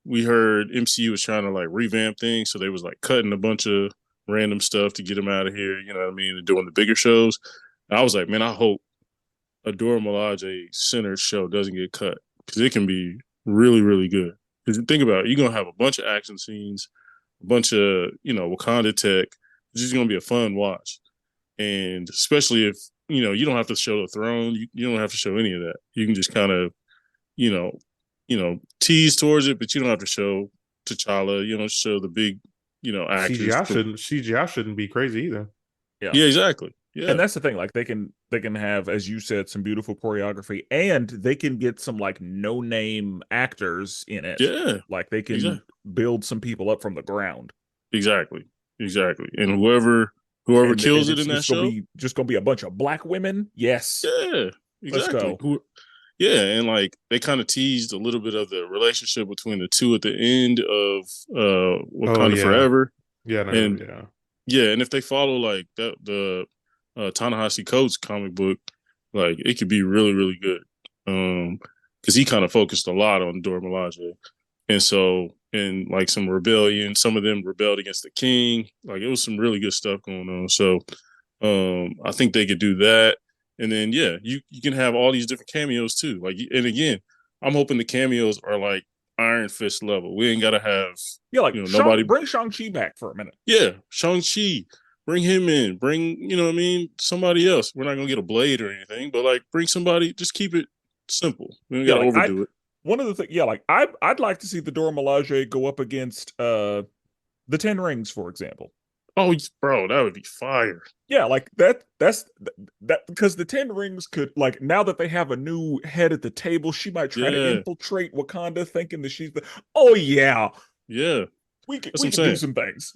we heard MCU was trying to like revamp things, so they was like cutting a bunch of random stuff to get them out of here. You know what I mean? And doing the bigger shows. And I was like, man, I hope a Dora Milaje centered show doesn't get cut because it can be really, really good. Because think about it, you're gonna have a bunch of action scenes, a bunch of Wakanda tech. It's just gonna be a fun watch, and especially if you don't have to show the throne, you don't have to show any of that. You can just kind of you know tease towards it, but you don't have to show T'Challa. You don't show the big actors. CGI shouldn't be crazy either. Yeah. Yeah, exactly. And Yeah, that's the thing, like they can have, as you said, some beautiful choreography, and they can get some like no name actors in it. yeah, Like they can exactly. build some people up from the ground. Exactly. Exactly. And whoever And kills it it's in that show, just gonna be a bunch of black women. Yes. yeah, Let's exactly. go. Yeah, and like they kind of teased a little bit of the relationship between the two at the end of Oh Wakanda yeah. Forever. Yeah, no, And yeah. yeah, and if they follow like the Ta-Nehisi Coates comic book, like it could be really, really good. Because he kind of focused a lot on Dora Milaje. And so, and like some rebellion, some of them rebelled against the king. Like it was some really good stuff going on. So, I think they could do that. And then, yeah, you can have all these different cameos too. Like, and again, I'm hoping the cameos are like Iron Fist level. We ain't gotta have, Yeah, like nobody. bring Shang-Chi back for a minute. Yeah, Shang-Chi, bring him in. Bring, what I mean, somebody else. We're not gonna get a Blade or anything, but like bring somebody. Just keep it simple. We don't Yeah, gotta like I overdo it. one of the things, yeah, like I'd like to see the Dora Milaje go up against the Ten Rings, for example. Oh, bro, that would be fire. Yeah, like that because the Ten Rings could, like, now that they have a new head at the table, she might try to Yeah, infiltrate Wakanda thinking that she's the oh yeah, yeah. That's what we I'm could do saying. some things.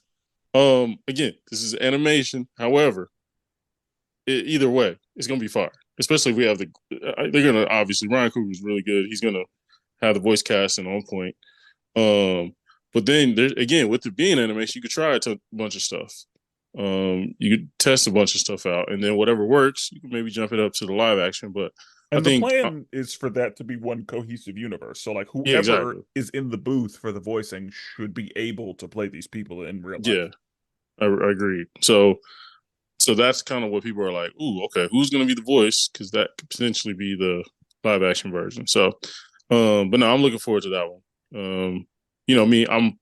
Again, this is animation. However, either way, it's gonna be fire. Especially if we have they're gonna obviously Ryan Coogler's really good. He's gonna have the voice casting on point. But then there again, with it being animation, you could try a bunch of stuff. You could test a bunch of stuff out, and then whatever works, you can maybe jump it up to the live action. But I And the think, plan is for that to be one cohesive universe. So like yeah, whoever exactly, is in the booth for the voicing should be able to play these people in real life. yeah, I agree. So that's kind of what people are like. Ooh, okay, who's going to be the voice? Because that could potentially be the live action version. So, but no, I'm looking forward to that one. Me, I'm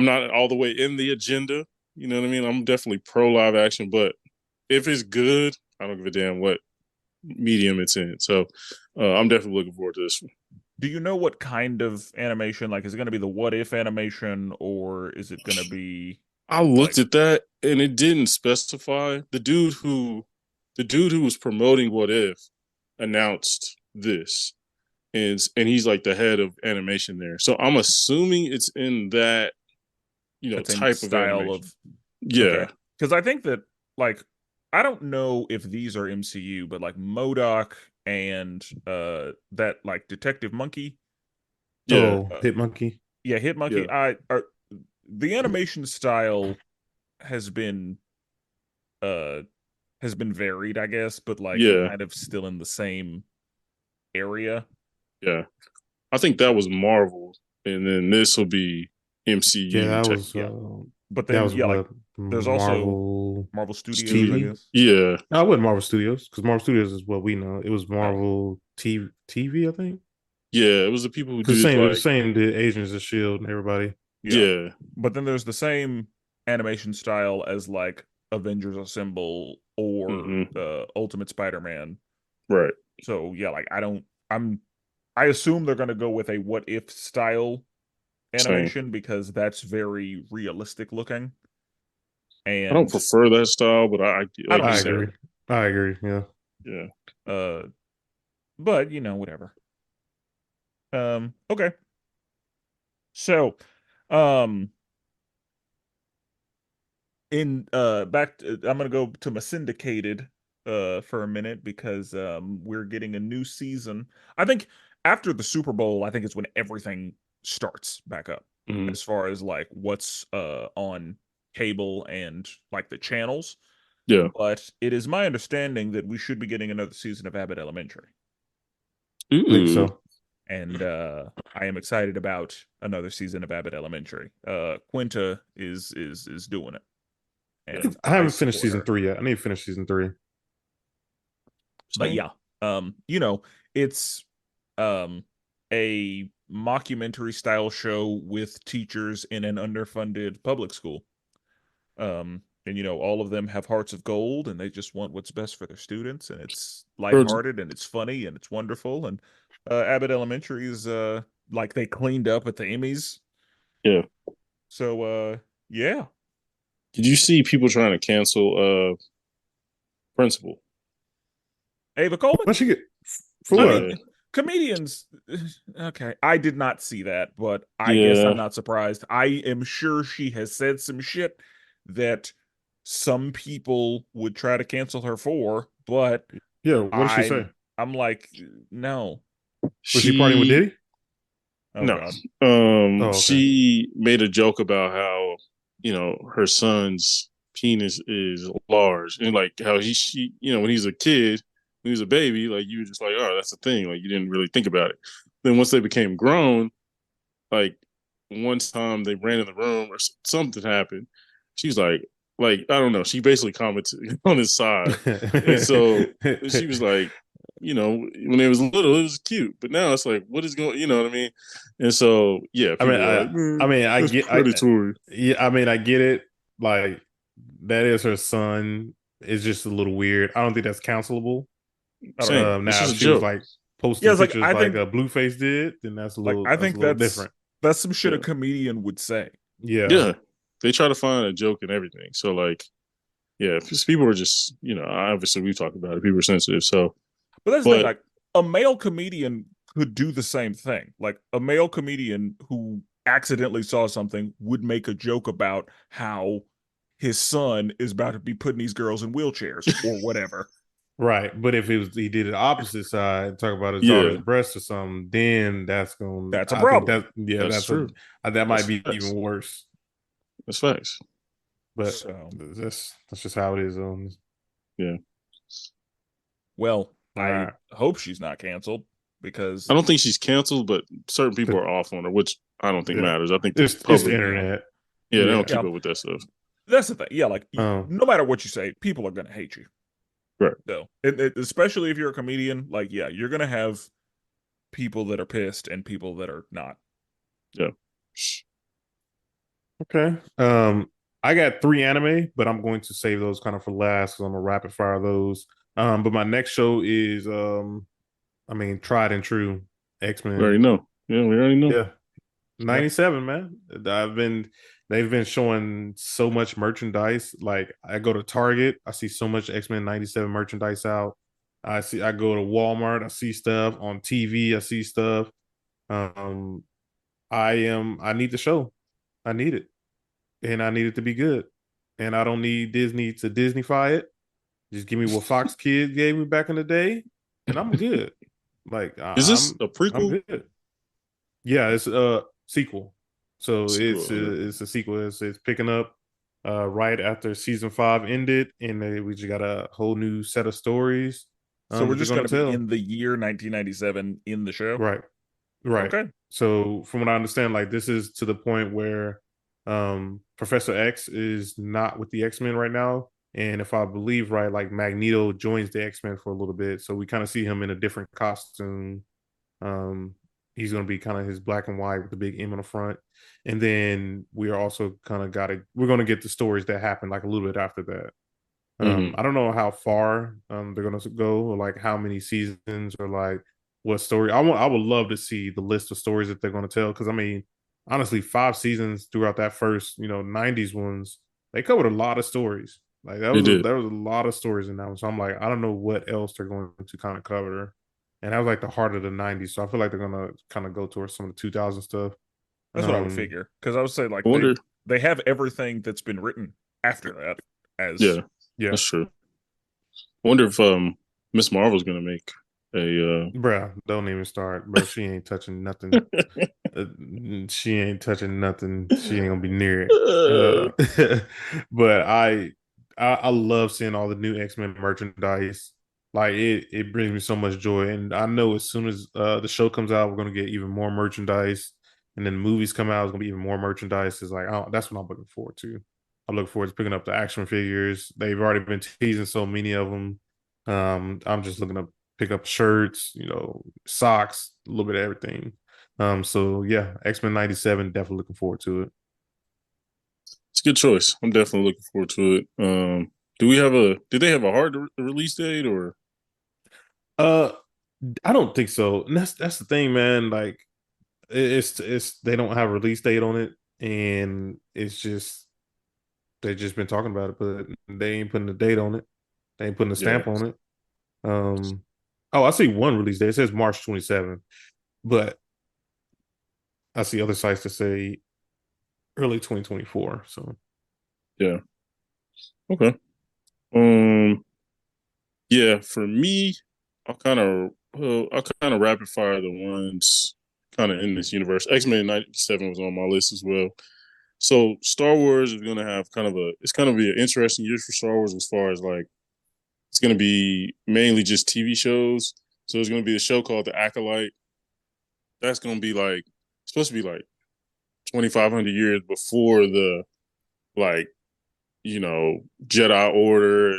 not all the way in the agenda. You know what I mean? I'm definitely pro live action, but if it's good, I don't give a damn what medium it's in. So, I'm definitely looking forward to this one. Do you know what kind of animation? Like, is it going to be the what if animation, or is it going to be I looked like at that and it didn't specify. The dude who was promoting What If announced this. And he's like the head of animation there. So I'm assuming it's in that, that same type of style animation. of Yeah. okay? Because I think that like I don't know if these are MCU, but like Modoc and that like Detective Monkey, Yeah. Oh, uh, Hit Monkey. yeah, Hit Yeah. Monkey. I are the animation style has been uh varied, I guess, but like Yeah. kind of still in the same area. Yeah. I think that was Marvel. And then this will be Yeah, MCU tech. Yeah, but that then was yeah, like what there's also Marvel Marvel Studios, I Studio. TV. guess. Yeah. No, it wasn't Marvel Studios because Marvel Studios is what we know. It was Oh, Marvel TV, I think. Yeah. It was the people who Because did same, it was like, same the Agents of Shield and everybody. yeah. yeah. But then there's the same animation style as like Avengers Assemble or Hmm. Ultimate Spider-Man. Right. So yeah, like I assume they're gonna go with a what if style Same. animation because that's very realistic looking. I don't And prefer that style, but I like don't you I said, agree. either. I agree. Yeah. yeah. Uh but whatever. Okay. So um in back to, I'm gonna go to my syndicated for a minute because we're getting a new season. I think after the Super Bowl, I think it's when everything starts back up Mhm. as far as like what's on cable and like the channels. Yeah. But it is my understanding that we should be getting another season of Abbott Elementary. I think Ooh. so. And I am excited about another season of Abbott Elementary. Quinta is doing it, and I I haven't finished support season her. 3 yet. I need to finish season 3. But Same. yeah, it's um a mockumentary style show with teachers in an underfunded public school. And all of them have hearts of gold and they just want what's best for their students, and it's Birds. lighthearted and it's funny and it's wonderful. And Abbott Elementary is like they cleaned up at the Emmys. Yeah. So yeah. Did you see people trying to cancel Principal? Ava Coleman? What you get for I what? mean, Yeah. comedians. Okay, I did not see that, but I guess I'm Yeah. not surprised. I am sure she has said some shit that some people would try to cancel her for, but Yeah. What did she say? I'm like, no. Was she partying with She Diddy? Oh no. God. Oh, okay. She made a joke about how, her son's penis is large. And like how when he's a kid, when he was a baby, like you were just like, oh, that's a thing. Like you didn't really think about it. Then once they became grown, like one time they ran in the room or something happened. She's like I don't know. She basically commented on his side, and so she was like, when it was little, it was cute, but now it's like, what is going? You know what I mean? And so yeah, I mean, people were like, I mean, I that's get, predatory. yeah, I mean, I get it. Like that is her son. It's just a little weird. I don't think that's cancelable. I don't Same. either. It's Now, just if a she was joke. like Yeah, posting it's like pictures like Blueface did, then I that's think a little different. that's some shit a Yeah, comedian would say. Yeah. yeah. They try to find a joke and everything. So like, yeah, because people are just, obviously we've talked about it. People are sensitive. So, But that's the thing, but like a male comedian could do the same thing. Like a male comedian who accidentally saw something would make a joke about how his son is about to be putting these girls in wheelchairs or whatever. Right. But if he did the opposite side, talk about his daughter's Yeah, breasts or something, then That's a I think problem. that's true. that might That's be facts. even worse. That's facts. But So, that's just how it is. Yeah. well, All I right. hope she's not canceled because I don't think she's canceled, but certain people The- are off on her, which I don't think yeah. matters. I think the It's the public, internet. yeah, they don't Yeah. keep yeah, up with that stuff. that's the thing. Yeah, like Um. no matter what you say, people are gonna hate you. Right. Though, especially if you're a comedian, like yeah, you're gonna have people that are pissed and people that are not. Yeah. Okay. I got 3 anime, but I'm going to save those kind of for last because I'm gonna rapid fire those. But my next show is tried and true We X-Men. already know. Yeah, we already know. Yeah. 97, man. They've been showing so much merchandise. Like I go to Target, I see so much X-Men 97 merchandise out. I go to Walmart, I see stuff on TV, I see stuff. Um I need the show. I need it. And I need it to be good. And I don't need Disney to Disneyfy it. Just give me what Fox Kids gave me back in the day, and I'm good. Like Is this a I'm prequel? good. Yeah, it's a sequel. So Sequel. it's a sequel. It's picking up right after season 5 ended, and we just got a whole new set of stories So we're that they're just gonna gonna be tell. in the year 1997 in the show. Right. Right. Okay. So from what I understand, like this is to the point where Professor X is not with the X-Men right now. And if I believe right, like Magneto joins the X-Men for a little bit. So we kind of see him in a different costume. Um he's gonna be kind of his black and white with the big M on the front. And then we are also kind of we're gonna get the stories that happen like a little bit after that. Hmm. I don't know how far they're gonna go, or like how many seasons, or like what story. I would love to see the list of stories that they're gonna tell. Because I mean, honestly, 5 seasons throughout that first, '90s ones, they covered a lot of stories. Like They did. there was a lot of stories in that one. So I'm like, I don't know what else they're going to kind of cover. And that was like the heart of the '90s. So I feel like they're gonna kind of go towards some of the 2000 stuff. That's what I would Um, figure because I would say I like wonder. they have everything that's been written after that as Yeah, yeah, that's true. I wonder if Miss Marvel's gonna make a bruh, don't even start, bro. She ain't touching nothing. Uh, she ain't touching nothing. She ain't gonna be near it. But I love seeing all the new X-Men merchandise. Like it brings me so much joy. And I know as soon as the show comes out, we're gonna get even more merchandise. And then the movies come out, it's gonna be even more merchandise. It's like, oh, that's what I'm looking forward to. I look forward to picking up the action figures. They've already been teasing so many of them. I'm just looking to pick up shirts, socks, a little bit of everything. So yeah, X-Men 97, definitely looking forward to it. it's a good choice. I'm definitely looking forward to it. Did they have a hard release date or Uh I don't think so. And that's the thing, man. Like it's they don't have a release date on it, and it's just they've just been talking about it, but they ain't putting a date on it. They ain't putting a yeah. stamp on it. Um oh, I see one release date. It says March 27th, but I see other sites that say early 2024. So Yeah. Okay. Um yeah, for me, I'll kind of rapid fire the ones kind of in this universe. X-Men 97 was on my list as well. So Star Wars is gonna have it's gonna be an interesting year for Star Wars as far as like it's gonna be mainly just TV shows. So there's gonna be a show called The Acolyte. That's gonna be like supposed to be like 2,500 years before the like Jedi Order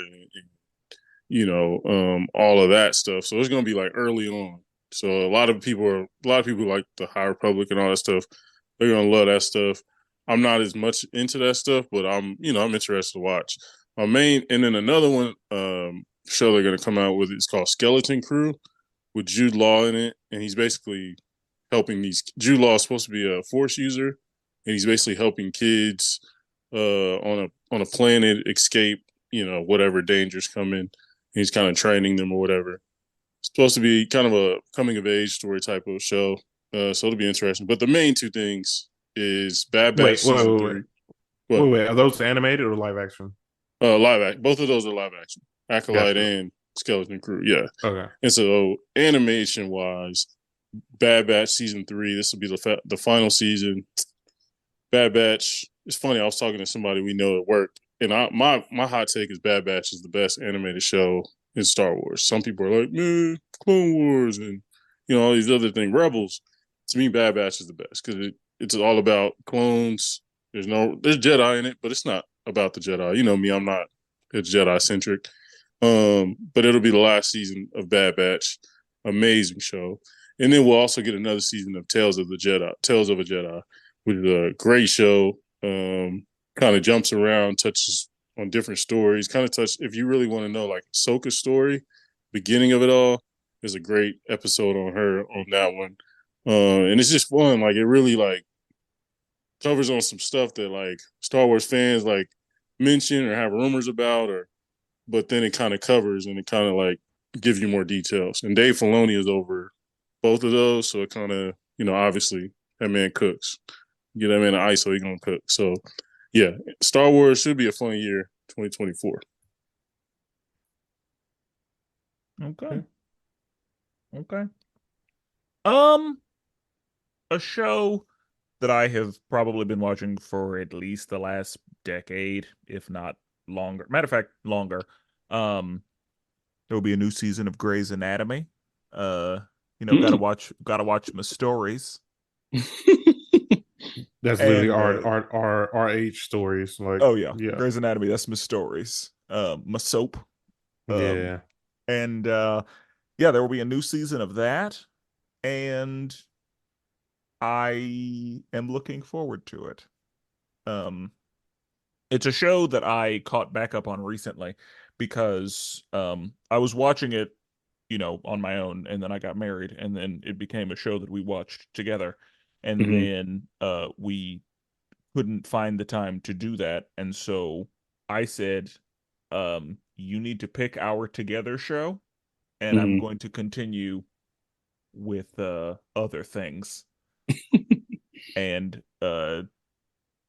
and all of that stuff. So it's gonna be like early on. So a lot of people like the High Republic and all that stuff. They're gonna love that stuff. I'm not as much into that stuff, but I'm interested to watch. My main and then another one show they're gonna come out with is called Skeleton Crew with Jude Law in it, and he's basically helping these. Jude Law is supposed to be a Force user, and he's basically helping kids on a planet escape whatever dangers come in. He's kind of training them or whatever. It's supposed to be kind of a coming of age story type of show, so it'll be interesting. But the main two things is Bad Batch wait, wait, season wait, wait. three. What? Wait, are those animated or live action? Live action. Both of those are live action. Acolyte Gotcha. and Skeleton Crew. Yeah. Okay. And so animation wise, Bad Batch season 3. This will be the final season. Bad Batch. It's funny. I was talking to somebody we know at work, and my hot take is Bad Batch is the best animated show in Star Wars. Some people are like, man, Clone Wars and all these other things. Rebels. To me, Bad Batch is the best because it's all about clones. There's Jedi in it, but it's not about the Jedi. You know me, I'm not Jedi centric. But it'll be the last season of Bad Batch. Amazing show. And then we'll also get another season of Tales of a Jedi, which is a great show. Kind of jumps around, touches on different stories. If you really want to know like Ahsoka's story, beginning of it all, there's a great episode on her on that one. And it's just fun. Like it really like covers on some stuff that like Star Wars fans like mention or have rumors about, but then it kind of covers and it kind of like gives you more details. And Dave Filoni is over both of those, so it kind of obviously that man cooks. Get that man an ISO, he gonna cook. So yeah, Star Wars should be a fun year, 2024. Okay. Okay. A show that I have probably been watching for at least the last decade, if not longer. Matter of fact, longer. There will be a new season of Grey's Anatomy. Gotta watch my stories. That's literally And our age stories. Like, oh yeah, yeah, Grey's Anatomy, that's my stories. My soap. Um, yeah. and yeah, there will be a new season of that, and I am looking forward to it. Um, it's a show that I caught back up on recently because I was watching it, on my own, and then I got married, and then it became a show that we watched together, and Mm-hmm. then we couldn't find the time to do that, and so I said, you need to pick our together show, and I'm Mm-hmm. going to continue with other things. And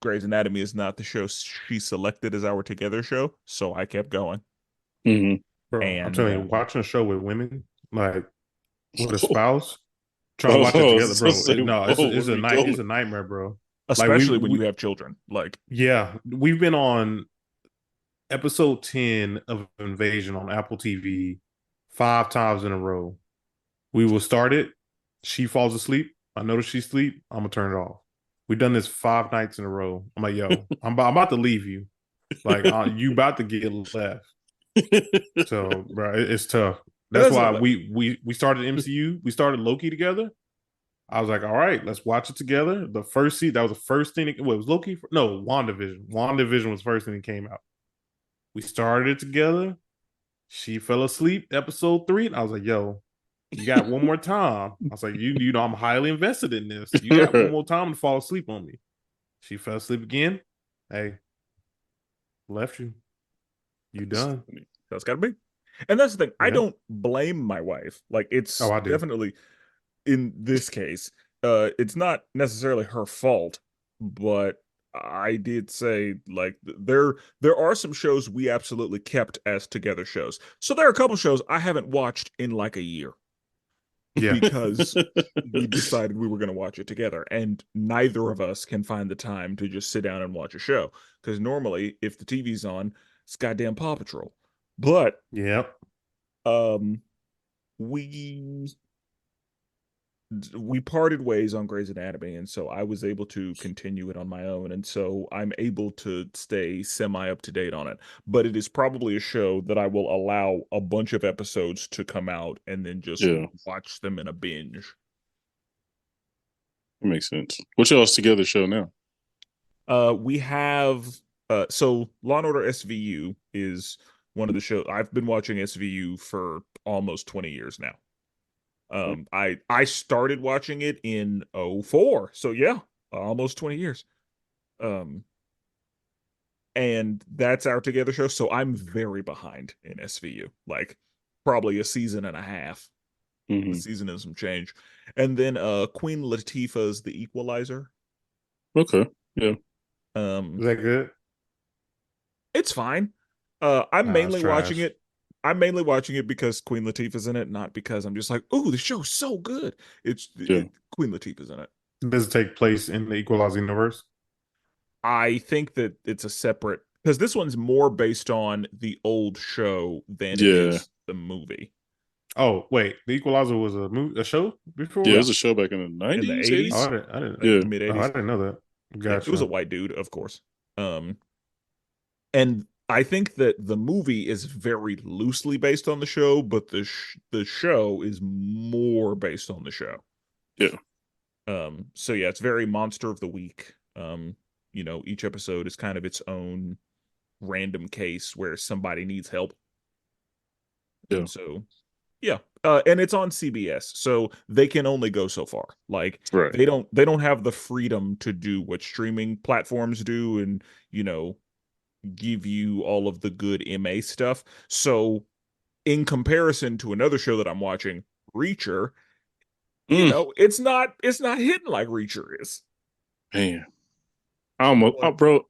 Grey's Anatomy is not the show she selected as our together show, so I kept going. Mm-hmm. Bro, I'm And telling you, watching a show with women, like with a spouse, trying to Oh, watch it together, so bro. say, No, whoa, where we it's going? a nightmare, bro. Like especially when you have children, like, yeah, we've been on episode 10 of Invasion on Apple TV 5 times in a row. We will start it. She falls asleep. I notice she sleep. I'm gonna turn it off. We've done this 5 nights in a row. I'm like, yo, I'm about to leave you. Like, you about to get left. So, bro, it's tough. and That's that's why not we started MCU. We started Loki together. I was like, all right, let's watch it together. The first seat, that was the first thing. It was Loki? No, WandaVision. WandaVision was the first thing that came out. We started it together. She fell asleep episode 3. And I was like, yo, you got one more time. I was like, you know, I'm highly invested in this. You got one Right. more time to fall asleep on me. She fell asleep again. Hey, left you. You done. that's gotta be. And that's the thing. I Yeah. don't blame my wife. Like, Oh, it's I do. definitely in this case, it's not necessarily her fault, but I did say like there are some shows we absolutely kept as together shows. So there are a couple shows I haven't watched in like a year Yeah. because we decided we were going to watch it together, and neither of us can find the time to just sit down and watch a show because normally if the TV's on, it's goddamn Paw Patrol. But Yep. um we we parted ways on Grey's Anatomy, and so I was able to continue it on my own, and so I'm able to stay semi up to date on it. But it is probably a show that I will allow a bunch of episodes to come out and then just Yeah, watch them in a binge. that makes sense. What y'all's together show now? We have so Law and Order SVU is one of the shows I've been watching SVU for almost 20 years now. I started watching it in '04, so yeah, almost 20 years. Um, and that's our together show, so I'm very behind in SVU, like probably a season and a half, a Mm-hmm. season and some change. And then Queen Latifah's The Equalizer. Okay, yeah. Is that good? It's fine. I'm Nah, it's mainly watching trash. it. I'm mainly watching it because Queen Latifah's in it, not because I'm just like, oh, the show's so good. Yeah. Queen Latifah's in it. Does it take place in the Equalizer universe? I think that it's a separate because this one's more based on the old show than it Yeah. is the movie. Oh, wait, the Equalizer was a show Yeah. It before? Yeah, was a show back in the in the 90s, Oh, 80s. 80s, I didn't. like Yeah. mid Oh, I 80s. didn't know that. Yeah, it was a Gotcha. white dude, of course. Um, and I think that the movie is very loosely based on the show, but the show is more based on the show. Yeah. So yeah, it's very monster of the week. Each episode is kind of its own random case where somebody needs help. Yeah. And so yeah. And it's on CBS, so they can only go so far. Like Right. they don't have the freedom to do what streaming platforms do and, you know, give you all of the good MA stuff. So in comparison to another show that I'm watching, Reacher, Mm, it's not hitting like Reacher is. man. I almost, But bro.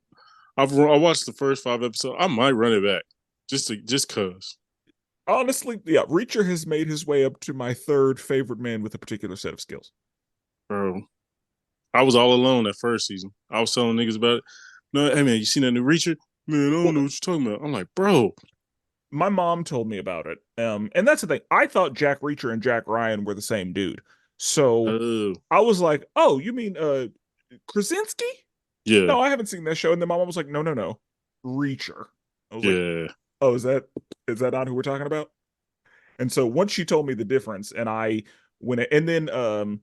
I watched the first 5 episodes. I might run it back just cause. honestly, yeah, Reacher has made his way up to my third favorite man with a particular set of skills. Bro, I was all alone that first season. I was telling niggas about it. No, hey man, you seen that new Reacher? Man, I don't know Well, what you're talking about. I'm like, bro. my mom told me about it. And that's the thing. I thought Jack Reacher and Jack Ryan were the same dude. So Oh, I was like, "Oh, you mean Krasinski?" yeah, No, I haven't seen that show. And then my mom was like, "No, no, no, Reacher." I was like, yeah. "Oh, is that not who we're talking about?" And so once she told me the difference, and I went, and then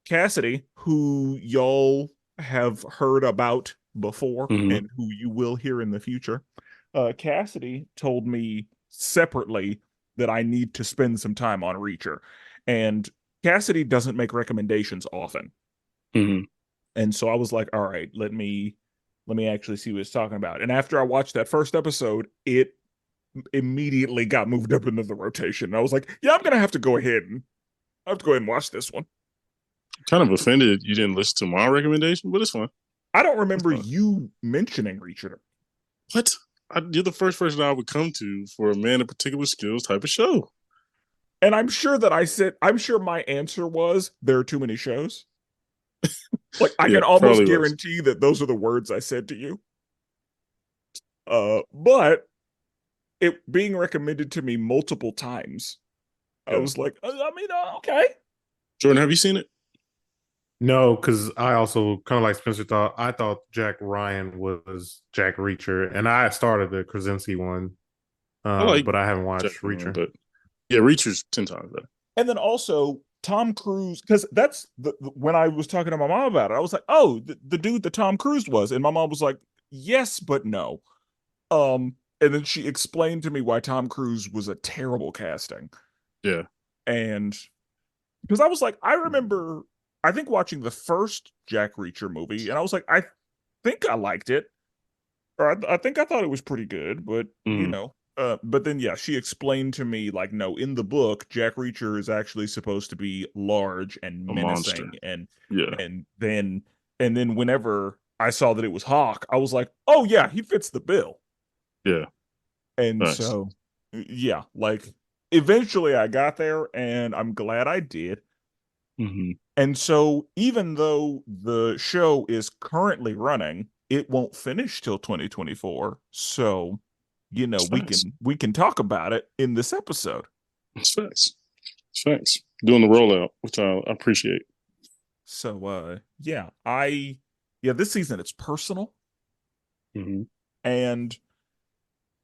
Cassidy, who y'all have heard about before Hmm. and who you will hear in the future, Cassidy told me separately that I need to spend some time on Reacher. And Cassidy doesn't make recommendations often. Hmm. And so I was like, all right, let me actually see what it's talking about. And after I watched that first episode, it immediately got moved up into the rotation. And I was like, yeah, I'm gonna have to go ahead and watch this one. Kind of offended you didn't listen to my recommendation, but it's fine. I don't It's remember fine. you mentioning Reacher. What? You're the first person I would come to for a man of particular skills type of show. And I'm sure my answer was there are too many shows. Like I Yeah, can almost probably was. guarantee that those are the words I said to you. But it being recommended to me multiple times, I Yeah. was like, I mean, okay. Jordan, have you seen it? No, because I also kind of like Spencer thought. I thought Jack Ryan was Jack Reacher, and I started the Krasinski one, I like but I haven't Jack watched Ryan, Reacher. but yeah, Reacher's 10 times better. And then also Tom Cruise, because that's when I was talking to my mom about it, I was like, oh, the dude that Tom Cruise was, and my mom was like, yes, but no. And then she explained to me why Tom Cruise was a terrible casting, Yeah. and because I was like, I remember, I think watching the first Jack Reacher movie, and I was like, I think I liked it, or I think I thought it was pretty good, but Mm, but then yeah, she explained to me like, no, in the book, Jack Reacher is actually supposed to be large and a monster. menacing, and Yeah. and then whenever I saw that it was Hawk, I was like, oh yeah, he fits the bill, Yeah. and Nice. so yeah, like eventually I got there, and I'm glad I did. Hmm. And so even though the show is currently running, it won't finish till 2024. So, It's facts. we can talk about it in this episode. It's facts. It's facts. Doing the rollout, which I appreciate. So yeah, this season it's personal, Hmm. and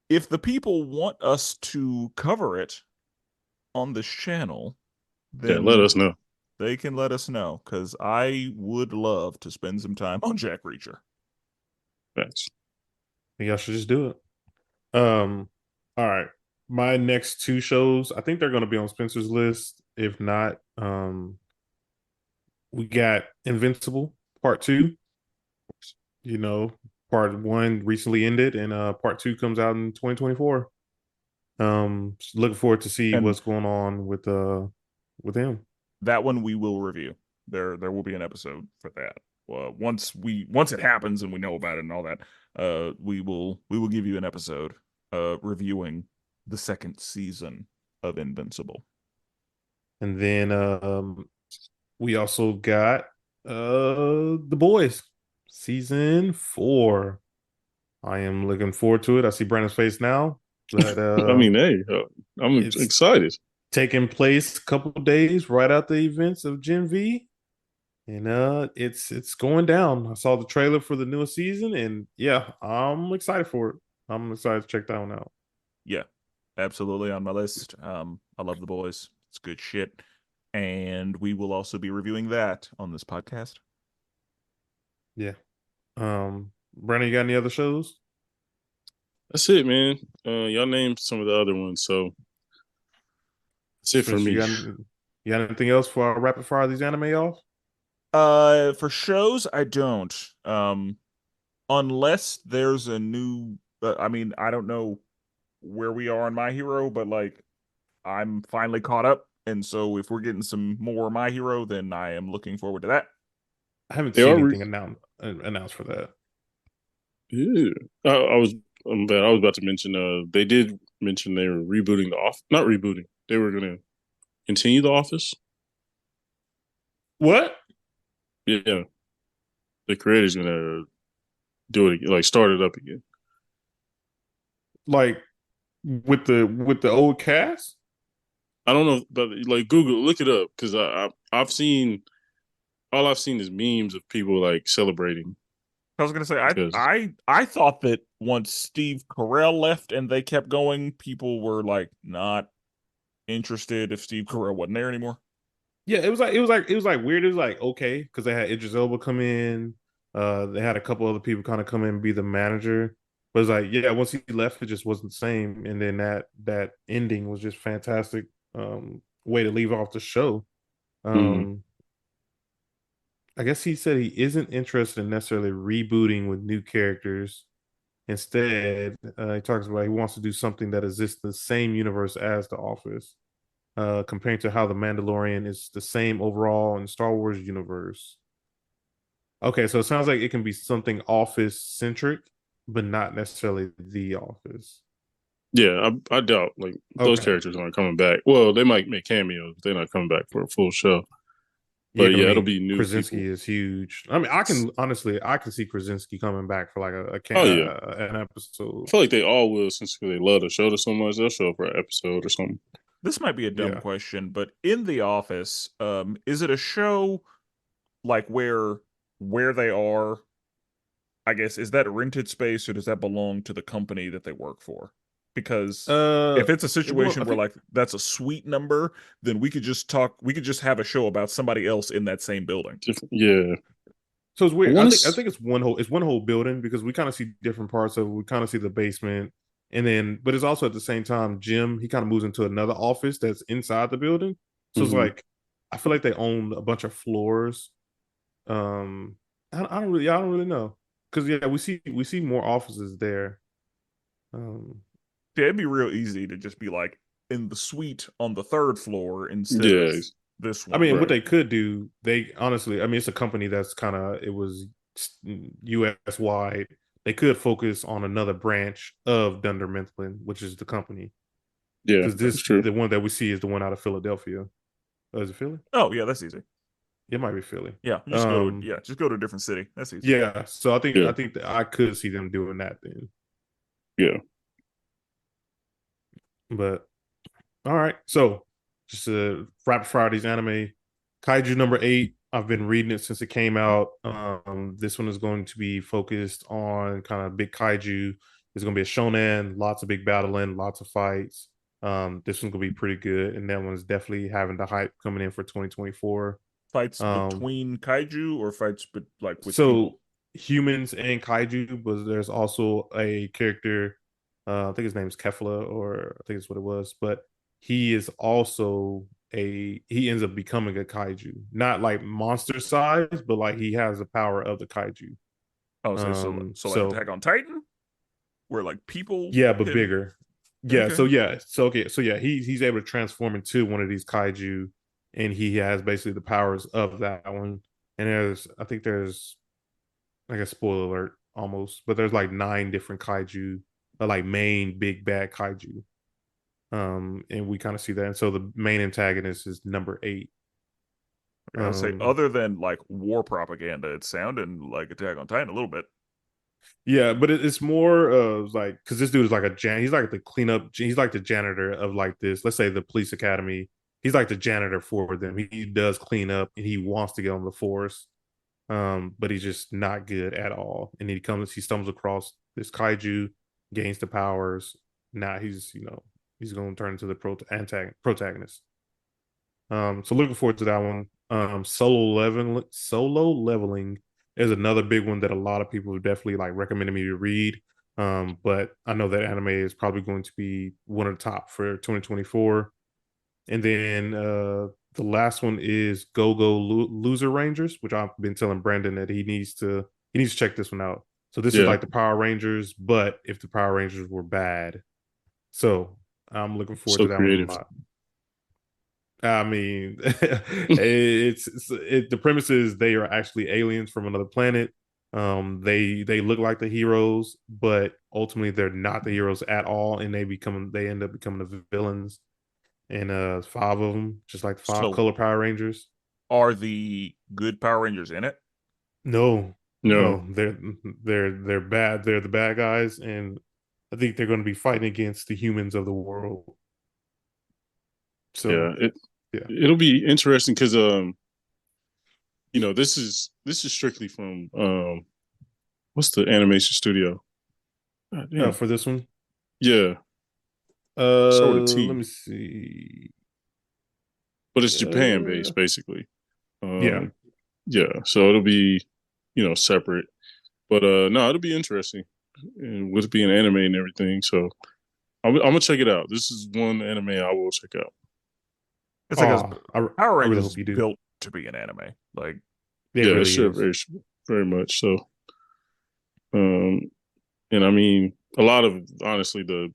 if the people want us to cover it on this channel, Yeah, let then us know. they can let us know cuz I would love to spend some time on Jack Reacher. Facts. Think y'all should just do it. All right. My next two shows, I think they're going to be on Spencer's list. If not, we got Invincible Part Two. You know, Part One recently ended, and Part Two comes out in 2024. Just looking forward to see And what's going on with him. that one we will review. There will be an episode for that. once it happens and we know about it and all that, we will give you an episode reviewing the second season of Invincible. And then we also got The Boys season 4. I am looking forward to it. I see Brandon's face now. But I mean, hey, I'm it's excited. taking place a couple of days right after the events of Gen V. And it's going down. I saw the trailer for the newest season, and yeah, I'm excited for it. I'm excited to check that one out. Yeah, absolutely on my list. I love The Boys. It's good shit. And we will also be reviewing that on this podcast. Yeah. Brandon, you got any other shows? That's it, man. Y'all named some of the other ones, so that's it for Spencer, me. you got anything else for our rapid fire these anime off? For shows, I don't. Unless there's a new. I mean, I don't know where we are on My Hero, but like, I'm finally caught up, and so if we're getting some more My Hero, then I am looking forward to that. I haven't They seen are anything announced for that. Yeah. I was I'm bad. I was about to mention they did mention they were rebooting the office. Not rebooting. They were gonna continue the office. What? Yeah. The creator's gonna do it like start it up again. Like with the old cast? I don't know, but like Google, look it up because I've seen all I've seen is memes of people like celebrating I was gonna say, because I thought that once Steve Carell left and they kept going, people were like not interested if Steve Carell wasn't there anymore. Yeah, it was like weird. It was like okay, because they had Idris Elba come in. They had a couple other people kind of come in and be the manager. But it's like, yeah, once he left, it just wasn't the same. And then that ending was just fantastic. Way to leave off the show. mm-hmm. Um, I guess he said he isn't interested in necessarily rebooting with new characters. Instead, he talks about he wants to do something that exists in the same universe as The Office, comparing to how The Mandalorian is the same overall in Star Wars universe. Okay, so it sounds like it can be something Office centric, but not necessarily The Office. Yeah, I doubt like those Okay, characters aren't coming back. Well, they might make cameos. They're not coming back for a full show. yeah, But 'cause I yeah, it'll mean be new Krasinski people. is huge. I mean, I can honestly, I can see Krasinski coming back for like Oh yeah, an I episode. feel like they all will since they love the show so much. They'll show up for an episode or something. This might be a dumb Yeah. question, but in The Office, is it a show like where they are? I guess is that rented space or does that belong to the company that they work for? Because Uh, if it's a I situation where think like that's a suite number, then we could just have a show about somebody else in that same building. Different, yeah. so. It's I weird. want I to. think it's one whole building because we kind of see different parts of it. We kind of see the basement, and then but it's also at the same time Jim. He kind of moves into another office that's inside the building. So it's Mm-hmm. like I feel like they own a bunch of floors. Um, I don't really know because yeah, we see more offices there. Um, Yeah, it'd be real easy to just be like in the suite on the third floor instead of Yeah, this I one. mean, what right. they could do, they honestly, I mean, it's a company that's kind of it was U.S. wide. They could focus on another branch of Dunder Mifflin, which is the company, Yeah, because that's this true. the one that we see is the one out of Philadelphia. Oh, is it Philly? Oh yeah, that's easy. It might be Philly. Yeah, Um, just go to a different city. That's easy. yeah. So I think Yeah, I think that I could see them doing that then. yeah. But all right, so just rapid fire these anime. Kaiju number 8. I've been reading it since it came out. This one is going to be focused on kind of big kaiju. It's going to be a shonen, lots of big battling, lots of fights. This one's going to be pretty good, and that one's definitely having the hype coming in for 2024. Fights Um, between kaiju or fights like with so people. humans and kaiju, but there's also a character. I think his name is Kefla, or I think it's what it was. But he is also he ends up becoming a kaiju, not like monster size, but like he has the power of the kaiju. Oh, so like So Attack on Titan, where like people yeah, but can. bigger. Yeah, Okay. so yeah, so okay, so yeah, he's able to transform into one of these kaiju, and he has basically the powers of that one. and I think there's like a spoiler alert almost, but there's like 9 different kaiju, like main big bad kaiju. And we kind of see that. And so the main antagonist is number 8. I'll say, Um, other than like war propaganda, it's sounding like Attack on Titan a little bit. yeah, but it's more of like because this dude is like he's like the cleanup, he's like the janitor of like this. Let's say the police academy. He's like the janitor for them. He does clean up and he wants to get on the force, but he's just not good at all. And he stumbles across this kaiju, gains the powers. Now he's going to turn into the protagonist. So looking forward to that one. Solo leveling is another big one that a lot of people have definitely like recommended me to read. But I know that anime is probably going to be one of the top for 2024. And then the last one is Loser Rangers, which I've been telling Brandon that he needs to check this one out. So this is Yeah, like the Power Rangers, but if the Power Rangers were bad. So I'm looking forward so to that one a creative. lot. I mean, the premise is they are actually aliens from another planet. They look like the heroes, but ultimately they're not the heroes at all, and they end up becoming the villains. And 5 of them, just like the 5 So, color Power Rangers. are the good Power Rangers in it? No, No, no, they're bad. They're the bad guys, and I think they're going to be fighting against the humans of the world. So yeah, yeah, it'll be interesting because this is strictly from what's the animation studio? God damn. for this one, Yeah, so with a let T, me see. but it's Japan Uh, based basically. yeah, Um, yeah, so it'll be separate, but no, it'll be interesting, and with it being anime and everything. So I'm gonna check it out. This is one anime I will check out. It's like oh, Power I really Rangers is hope you do. built to be an anime. Like, It Yeah, really sure, is. very much so. Um, and I mean, a lot of honestly the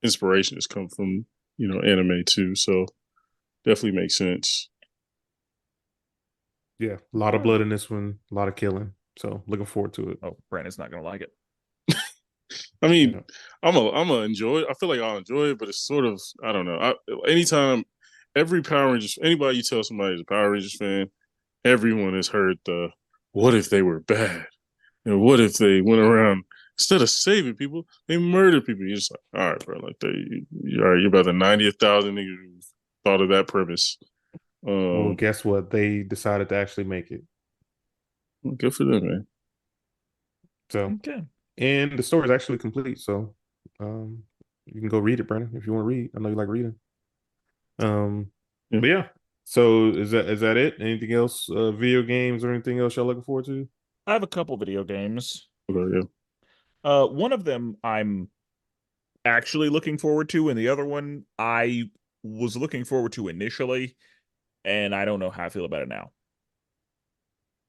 inspiration has come from anime too. So definitely makes sense. Yeah, a lot of blood in this one, a lot of killing. So looking forward to it. oh, Brandon's not gonna like it. I mean, Yeah. I'm a enjoy it. I feel like I'll enjoy it, but it's sort of I don't know. Anytime, every Power Rangers, anybody you tell somebody is a Power Rangers fan, everyone has heard the "What if they were bad?" and "What if they went around instead of saving people, they murdered people?" You're just like, all right, bro, like all right, you're about the 90th thousand niggas who thought of that premise. Well, Um, guess what? They decided to actually make it. Good for them, man. So, Okay. and the story is actually complete. So, um, you can go read it, Brandon, if you want to read. I know you like reading. Yeah, But yeah. So is that it? Anything else? Video games or anything else y'all looking forward to? I have a couple video games. okay, yeah. One of them I'm actually looking forward to, and the other one I was looking forward to initially, and I don't know how I feel about it now.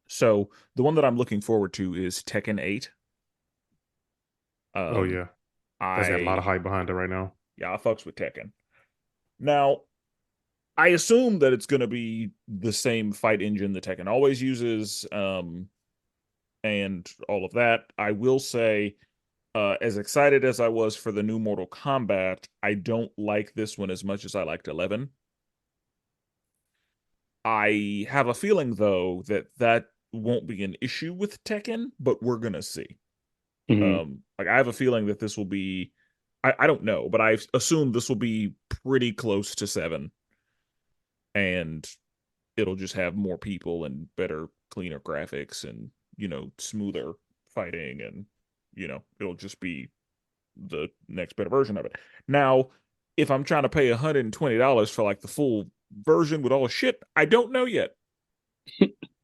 So the one that I'm looking forward to is Tekken 8. Oh Um, yeah, that's got a lot of I hype behind it right now. yeah, I fucks with Tekken. Now, I assume that it's gonna be the same fight engine that Tekken always uses, and all of that. I will say, as excited as I was for the new Mortal Kombat, I don't like this one as much as I liked 11. I have a feeling though that won't be an issue with Tekken, but we're gonna see. Hmm. Like I have a feeling that this will be I don't know, but I assume this will be pretty close to 7, and it'll just have more people and better, cleaner graphics and, smoother fighting, and it'll just be the next better version of it. Now, if I'm trying to pay $120 for like the full version with all the shit, I don't know yet.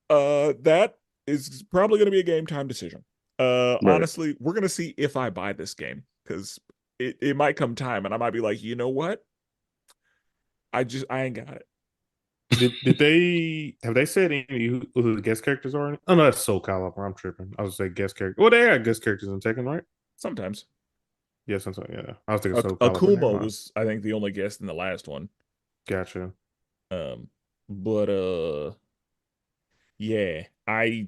That is probably going to be a game time decision. Right. Honestly, we're going to see if I buy this game, because it might come time and I might be like, you know what? I ain't got it. Did they have they said any who the guest characters are? Oh no, that's Soul Calibur. I'm tripping. I was say guest character. Well, they are guest characters in Tekken, right? Sometimes. Yes, I'm sorry. Yeah, I was thinking Soul Calibur. Never Akuma mind. was, I think, the only guest in the last one. Gotcha. Um, but Yeah, I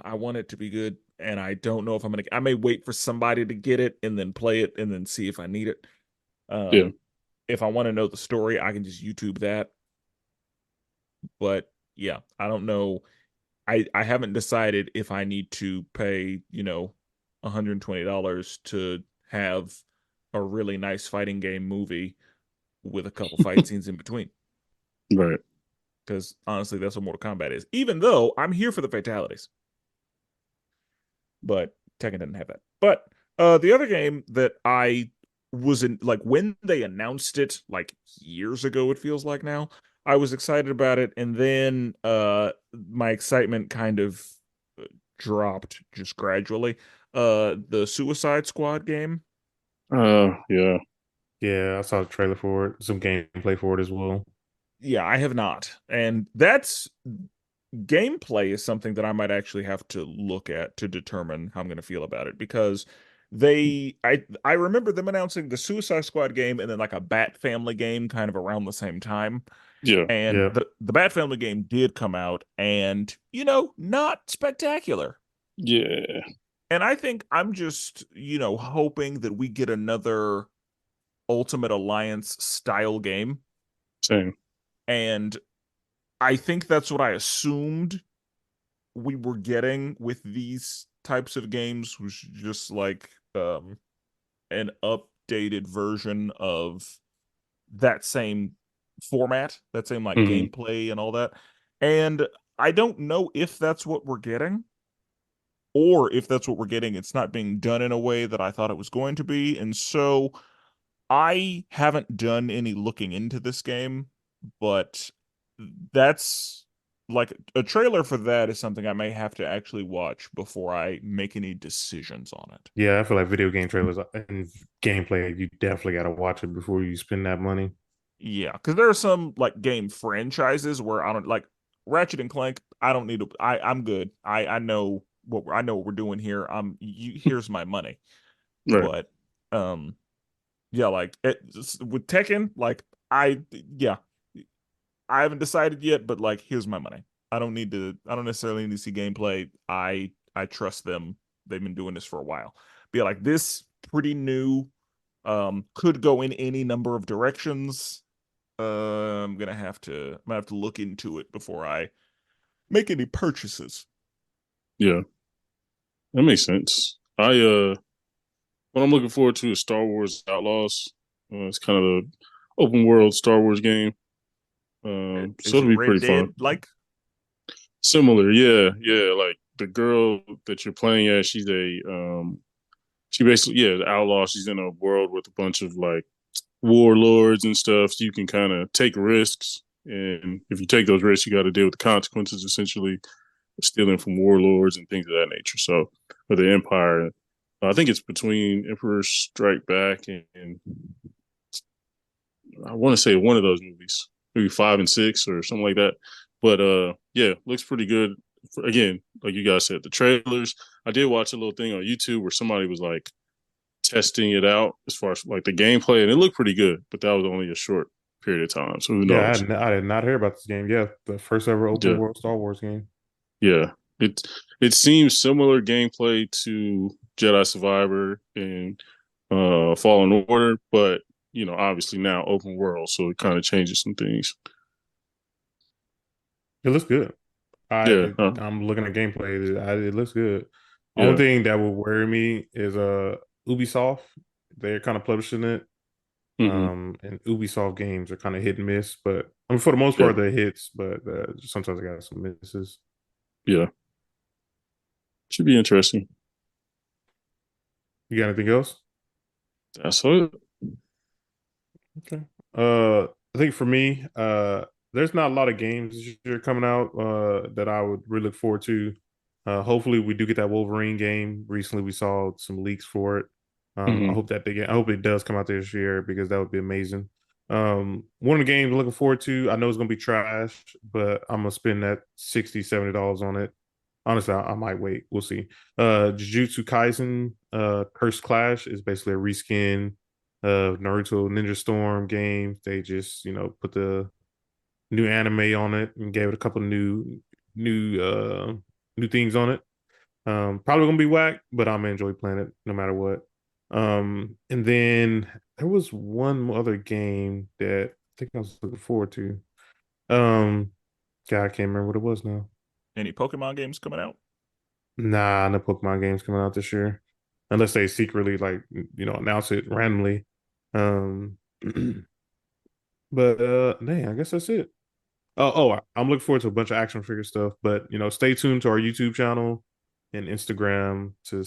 want it to be good, and I don't know if I'm gonna. I may wait for somebody to get it and then play it and then see if I need it. Yeah, If I want to know the story, I can just YouTube that. But yeah, I don't know. I haven't decided if I need to pay, $120 to have a really nice fighting game movie with a couple fight scenes in between. right. Because honestly, that's what Mortal Kombat is. Even though I'm here for the fatalities, but Tekken didn't have that. But the other game that I was in, like when they announced it, like years ago, it feels like now, I was excited about it, and then my excitement kind of dropped just gradually. The Suicide Squad game. Yeah, Yeah, I saw the trailer for it, some gameplay for it as well. Yeah, I have not, and that's gameplay is something that I might actually have to look at to determine how I'm going to feel about it because I remember them announcing the Suicide Squad game and then like a Bat Family game kind of around the same time. yeah, And Yeah, the Bat Family game did come out and not spectacular. yeah. And I think I'm just, hoping that we get another Ultimate Alliance style game. Same. And I think that's what I assumed we were getting with these types of games was just like an updated version of that same format, that same like Hmm. gameplay and all that. And I don't know if that's what we're getting or if that's what we're getting, it's not being done in a way that I thought it was going to be. And so I haven't done any looking into this game, but that's like a trailer for that is something I may have to actually watch before I make any decisions on it. yeah. I feel like video game trailers and gameplay, you definitely got to watch it before you spend that money. Yeah, because there are some like game franchises where I don't like Ratchet and Clank. I don't need to. I'm good. I know what we're doing here. Here's my money. Right. But um, yeah, like with Tekken, like yeah, I haven't decided yet, but like, here's my money. I don't need to. I don't necessarily need to see gameplay. I trust them. They've been doing this for a while. Be like this, pretty new. Could go in any number of directions. I'm gonna have to look into it before I make any purchases. Yeah, that makes sense. What I'm looking forward to is Star Wars Outlaws. It's kind of a open world Star Wars game. So Is it'll it be Red pretty Dead? fun. Like, Similar, yeah, yeah. Like the girl that you're playing as, she basically, yeah, the outlaw. She's in a world with a bunch of like warlords and stuff. So you can kind of take risks, and if you take those risks, you got to deal with the consequences. Essentially, stealing from warlords and things of that nature. So, for the Empire, I think it's between Emperor Strike Back and I want to say one of those movies, maybe 5 and 6 or something like that. But yeah, looks pretty good. Again, like you guys said, the trailers. I did watch a little thing on YouTube where somebody was like testing it out as far as like the gameplay, and it looked pretty good. But that was only a short period of time, so who Yeah, knows? I did not hear about this game. Yeah, the first ever open Yeah, world Star Wars game. yeah. It seems similar gameplay to Jedi Survivor and Fallen Order, but obviously now open world, so it kind of changes some things. It looks good. Yeah, I'm looking at gameplay. It looks good. Only yeah, thing that will worry me is Ubisoft. They're kind of publishing it. hmm, And Ubisoft games are kind of hit and miss, but I mean for the most yeah, part they're hits, but sometimes I got some misses. yeah. Should be interesting. You got anything else? That's it. Okay. I think for me, there's not a lot of games this year coming out that I would really look forward to. Hopefully, we do get that Wolverine game. Recently, we saw some leaks for it. I Hmm. hope that I hope it does come out this year because that would be amazing. One of the games I'm looking forward to, I know it's gonna be trash, but I'm gonna spend that $60-$70 on it. Honestly, I might wait. We'll see. Jujutsu Kaisen, Cursed Clash is basically a reskin Naruto Ninja Storm game. They just put the new anime on it and gave it a couple of new new things on it. Probably gonna be whack, but I'm gonna enjoy playing it no matter what. And then there was one other game that I think I was looking forward to. Um, God, I can't remember what it was now. Any Pokemon games coming out? Nah, no Pokemon games coming out this year, unless they secretly like announce it randomly. Um, but dang, I guess that's it. I'm looking forward to a bunch of action figure stuff, but stay tuned to our YouTube channel and Instagram. To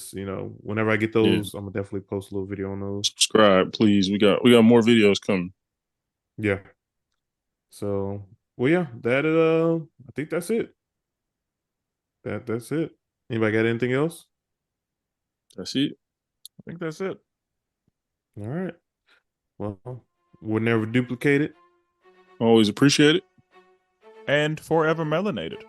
whenever I get Yeah. those, I'm gonna definitely post a little video on those. Subscribe, please. We got more videos coming. Yeah. So, well, yeah, I think that's it. That's it. Anybody got anything else? That's it. I think that's it. All right. Well, we'll never duplicate it. Always appreciate it. And forever melanated.